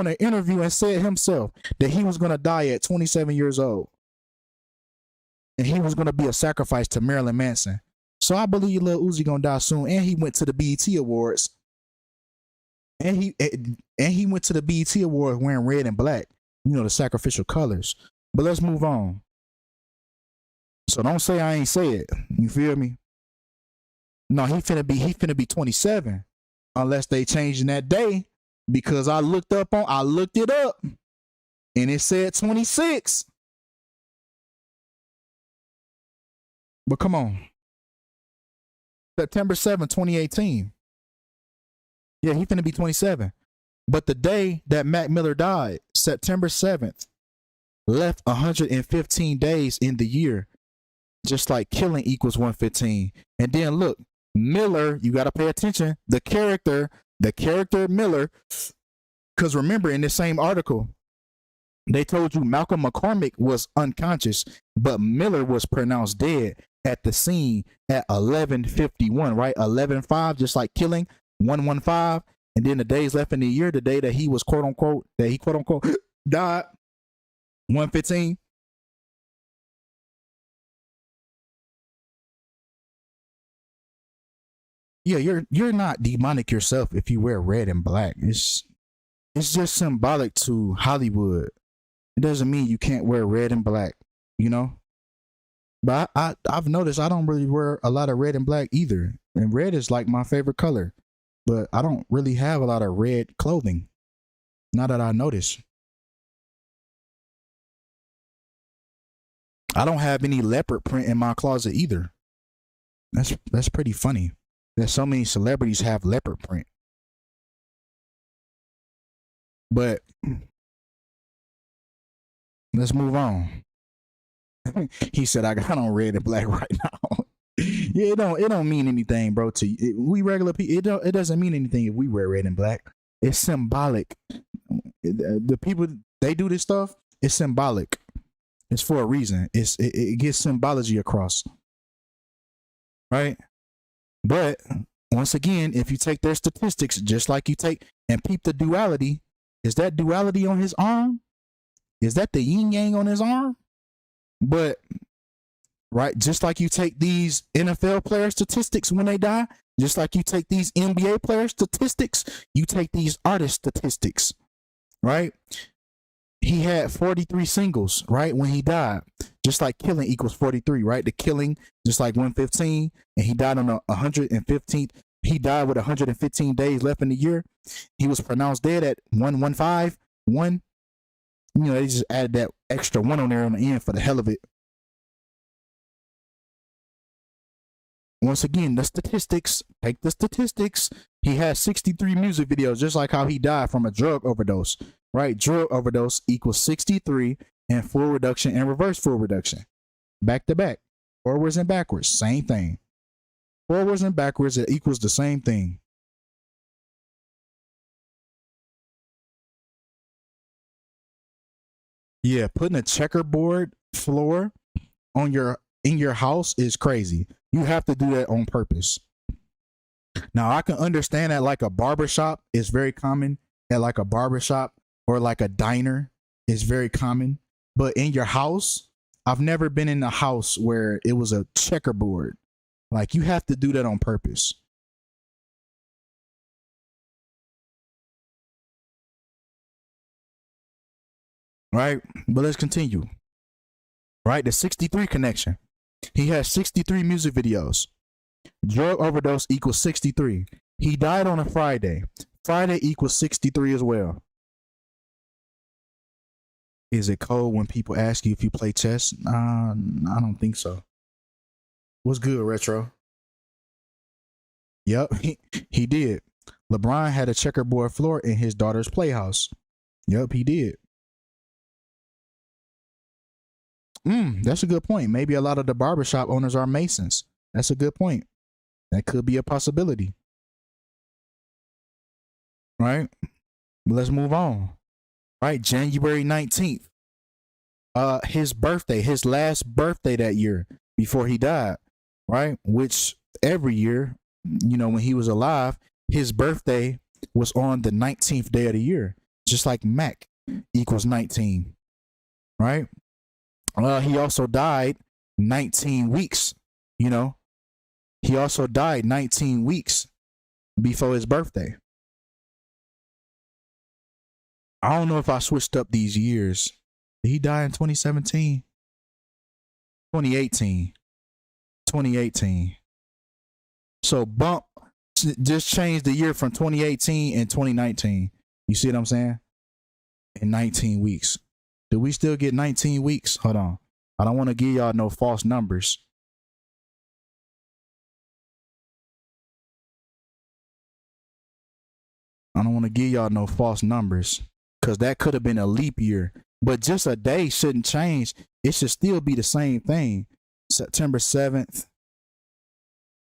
an interview and said himself that he was gonna die at 27 years old, and he was gonna be a sacrifice to Marilyn Manson. So I believe Lil Uzi gonna die soon. And he went to the BET Awards, and he went to the BET Awards wearing red and black. You know, the sacrificial colors. But let's move on. So don't say I ain't say it. You feel me? No, he finna be 27 unless they changing that day, because I looked it up and it said 26. But come on. September 7th, 2018. Yeah, he finna be 27. But the day that Mac Miller died, September 7th, left 115 days in the year, just like killing equals 115. And then look, Miller, you got to pay attention. The character Miller, because remember in this same article, they told you Malcolm McCormick was unconscious, but Miller was pronounced dead at the scene at 11:51, right? 11:05, just like killing 115. And then the days left in the year, the day that he was quote unquote died, 115. Yeah, you're not demonic yourself if you wear red and black. It's just symbolic to Hollywood. It doesn't mean you can't wear red and black, you know? But I've noticed I don't really wear a lot of red and black either. And red is like my favorite color. But I don't really have a lot of red clothing. Now that I notice. I don't have any leopard print in my closet either. That's pretty funny that so many celebrities have leopard print. But let's move on. He said I got on red and black right now. Yeah, it don't mean anything, bro. We regular people, it doesn't mean anything if we wear red and black. It's symbolic. The people, they do this stuff, it's symbolic. It's for a reason. It gets symbology across, right? But once again, if you take their statistics, just like you take and peep the duality, is that duality on his arm? Is that the yin yang on his arm? But right, just like you take these NFL player statistics when they die, just like you take these NBA player statistics, you take these artist statistics, right? He had 43 singles, right, when he died. Just like killing equals 43, right? The killing, just like 115, and he died on the 115th. He died with 115 days left in the year. He was pronounced dead at 115, 1. You know, they just added that extra 1 on there on the end for the hell of it. Once again, the statistics, take the statistics. He had 63 music videos, just like how he died from a drug overdose, right? Drug overdose equals 63 and full reduction and reverse full reduction. Back to back, forwards and backwards, same thing. Forwards and backwards, it equals the same thing. Yeah, putting a checkerboard floor on in your house is crazy. You have to do that on purpose. Now I can understand that like a barbershop is very common, at like a barbershop or like a diner is very common. But in your house, I've never been in a house where it was a checkerboard. Like you have to do that on purpose. Right? But let's continue. Right? The 63 connection. He has 63 music videos. Drug overdose equals 63. He died on a Friday. Friday equals 63 as well. Is it cold when people ask you if you play chess? I don't think so. What's good, Retro? Yep, he did. LeBron had a checkerboard floor in his daughter's playhouse. Yep, he did. That's a good point. Maybe a lot of the barbershop owners are Masons. That's a good point. That could be a possibility. Right? Let's move on. Right, January 19th. His birthday, his last birthday that year before he died. Right? Which every year, you know, when he was alive, his birthday was on the 19th day of the year, just like Mac equals 19, right? He also died 19 weeks, you know, he also died 19 weeks before his birthday. I don't know if I switched up these years. Did he die in 2017? 2018. 2018. So bump, just change the year from 2018 and 2019. You see what I'm saying? In 19 weeks. Do we still get 19 weeks? Hold on. I don't want to give y'all no false numbers. I don't want to give y'all no false numbers because that could have been a leap year. But just a day shouldn't change. It should still be the same thing. September 7th.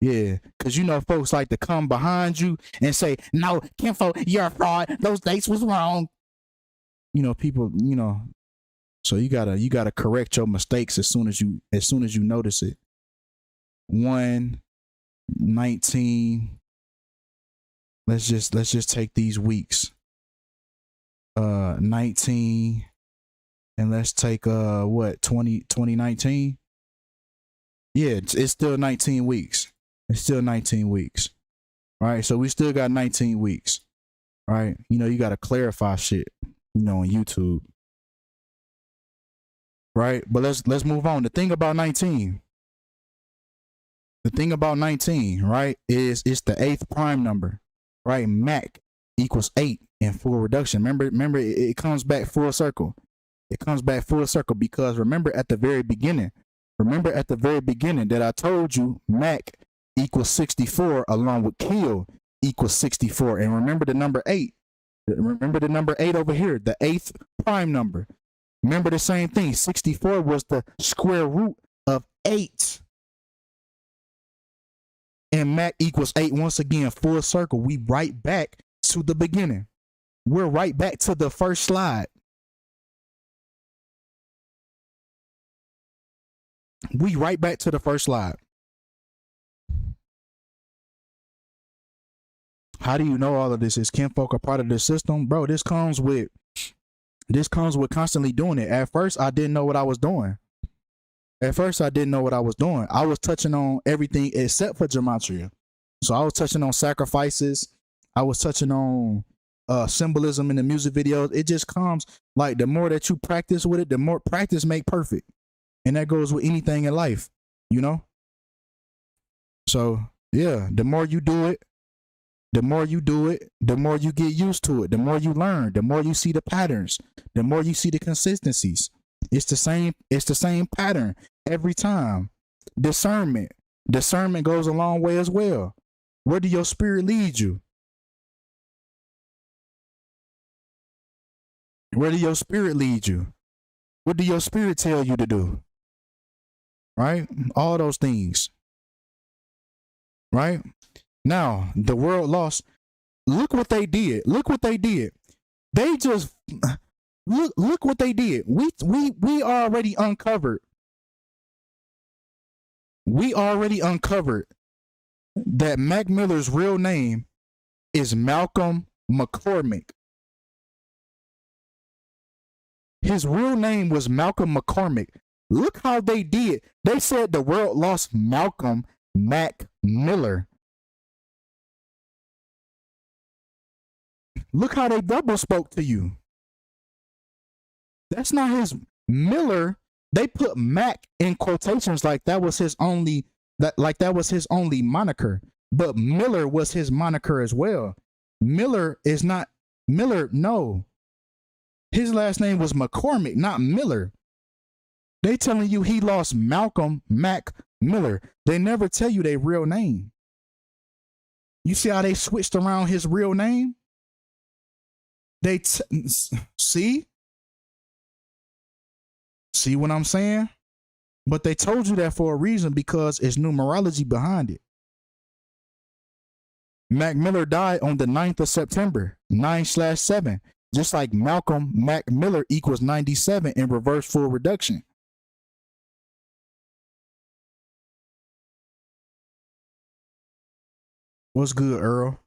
Yeah, because you know folks like to come behind you and say, no, Kinfolk, you're a fraud. Those dates was wrong. You know, people, you know, so you gotta correct your mistakes as soon as you notice it. 1/19. Let's just take these weeks. 19, and let's take 2019. Yeah, it's still 19 weeks. It's still 19 weeks. All right, so we still got 19 weeks. All right, you know, you got to clarify shit, you know, on YouTube. Right, but let's move on. The thing about 19, right, is it's the 8th prime number, right? Mac equals 8 in full reduction. Remember, it comes back full circle. It comes back full circle because remember at the very beginning that I told you Mac equals 64 along with kill equals 64. And remember the number 8. Remember the number 8 over here, the 8th prime number. Remember the same thing. 64 was the square root of 8. And Mac equals 8. Once again, full circle. We right back to the beginning. We're right back to the first slide. We right back to the first slide. How do you know all of this? Is Kinfolk a part of the system? Bro, this comes with constantly doing it. At first, I didn't know what I was doing. I was touching on everything except for Gematria. So I was touching on sacrifices. I was touching on symbolism in the music videos. It just comes like the more that you practice with it, the more practice make perfect. And that goes with anything in life, you know? So yeah, the more you do it, the more you get used to it, the more you learn, the more you see the patterns, the more you see the consistencies. It's the same pattern every time. Discernment goes a long way as well. Where do your spirit lead you? Where do your spirit lead you? What do your spirit tell you to do? Right? All those things. Right? Now, the world lost. Look what they did. They just look what they did. We already uncovered. We already uncovered that Mac Miller's real name is Malcolm McCormick. His real name was Malcolm McCormick. Look how they did. They said the world lost Malcolm Mac Miller. Look how they double spoke to you. That's not his Miller. They put Mac in quotations like that was his only moniker. But Miller was his moniker as well. Miller is not Miller, no. His last name was McCormick, not Miller. They telling you he lost Malcolm Mac Miller. They never tell you their real name. You see how they switched around his real name? See what I'm saying? But they told you that for a reason because it's numerology behind it. Mac Miller died on the 9th of September, 9/7, just like Malcolm Mac Miller equals 97 in reverse full reduction. What's good, Earl?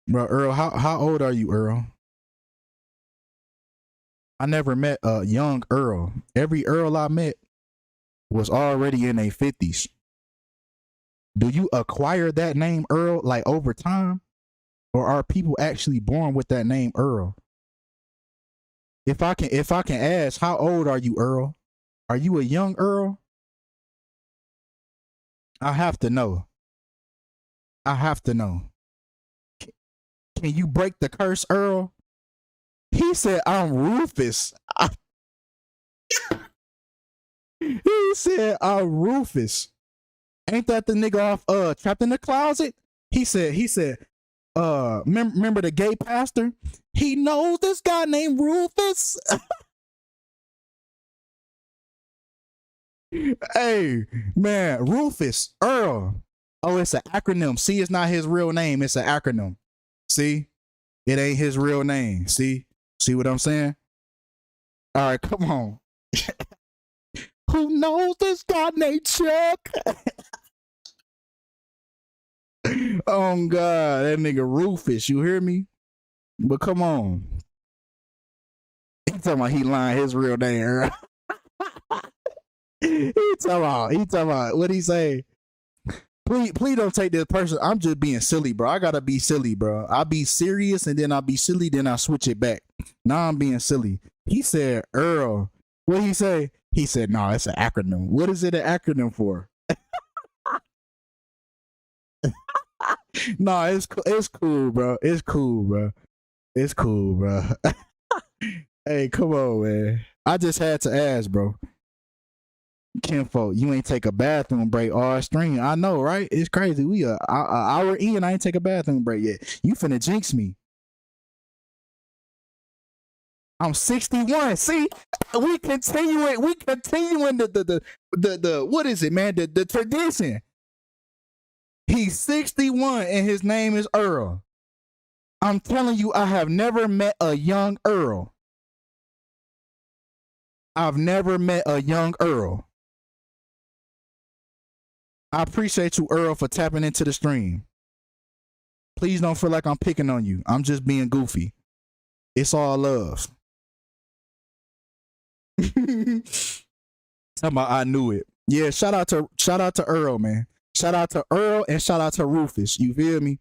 Bro, Earl, how old are you, Earl? I never met a young Earl. Every Earl I met was already in their 50s. Do you acquire that name Earl like over time? Or are people actually born with that name Earl? If I can ask, how old are you, Earl? Are you a young Earl? I have to know. I have to know. Can you break the curse, Earl? He said, I'm Rufus. He said, I'm Rufus. Ain't that the nigga off Trapped in the Closet? He said, remember the gay pastor? He knows this guy named Rufus. Hey, man, Rufus, Earl. Oh, it's an acronym. See, it's not his real name. It's an acronym. See? It ain't his real name. See? See what I'm saying? All right, come on. Who knows this guy named Chuck? Oh, God. That nigga Rufus. You hear me? But come on. He talking about he lying his real name, Earl. He talking about, what he say? Please don't take this person. I'm just being silly, bro. I gotta be silly, bro. I be serious and then I'll be silly, then I switch it back. Now I'm being silly. He said, Earl. What he say? He said, no, it's an acronym. What is it an acronym for? No, it's cool, bro. It's cool, bro. It's cool, bro. Hey, come on, man. I just had to ask, bro. Kinfolk, you ain't take a bathroom break all stream. I know, right? It's crazy. We a hour in, I ain't take a bathroom break yet. You finna jinx me. I'm 61. See, we continuing the what is it, man? The tradition. He's 61 and his name is Earl. I'm telling you, I have never met a young Earl. I've never met a young Earl. I appreciate you, Earl, for tapping into the stream. Please don't feel like I'm picking on you. I'm just being goofy. It's all love. Talking about I knew it. Yeah, shout out to Earl, man. Shout out to Earl and shout out to Rufus. You feel me?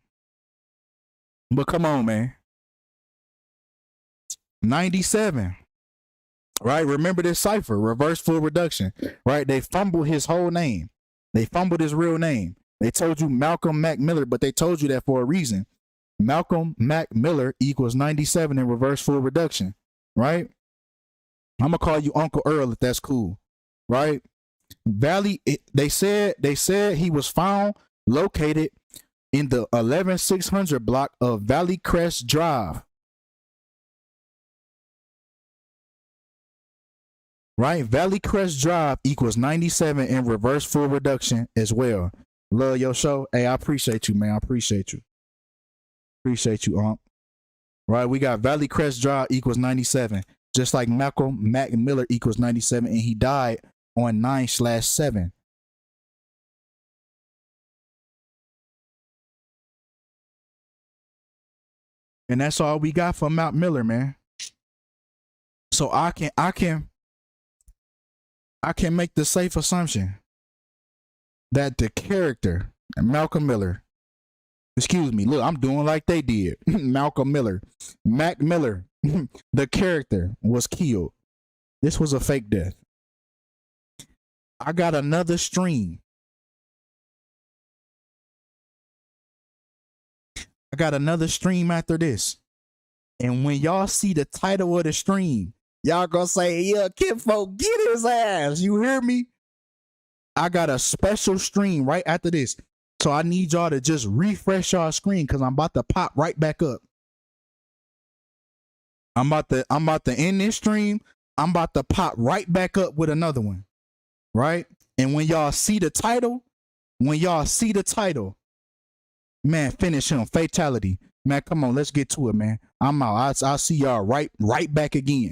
But come on, man. 97. Right? Remember this cipher, reverse full reduction. Right? They fumbled his whole name. They fumbled his real name. They told you Malcolm Mac Miller, but they told you that for a reason. Malcolm Mac Miller equals 97 in reverse full reduction. Right? I'm going to call you Uncle Earl if that's cool. Right? They said he was found located in the 11600 block of Valley Crest Drive. Right? Valley Crest Drive equals 97 in reverse full reduction as well. Love your show. Hey, I appreciate you, man. I appreciate you. Appreciate you, Unc. Right? We got Valley Crest Drive equals 97. Just like Malcolm Mac Miller equals 97. And he died on 9/7. And that's all we got from Mac Miller, man. So I can make the safe assumption that the character, Malcolm Miller, excuse me, look, I'm doing like they did. Malcolm Miller, Mac Miller, the character was killed. This was a fake death. I got another stream. I got another stream after this. And when y'all see the title of the stream, y'all gonna say, yeah, Kinfolk, get his ass. You hear me? I got a special stream right after this. So I need y'all to just refresh y'all screen because I'm about to pop right back up. I'm about to end this stream. I'm about to pop right back up with another one. Right? And when y'all see the title, man, finish him. Fatality. Man, come on, let's get to it, man. I'm out. I'll see y'all right back again.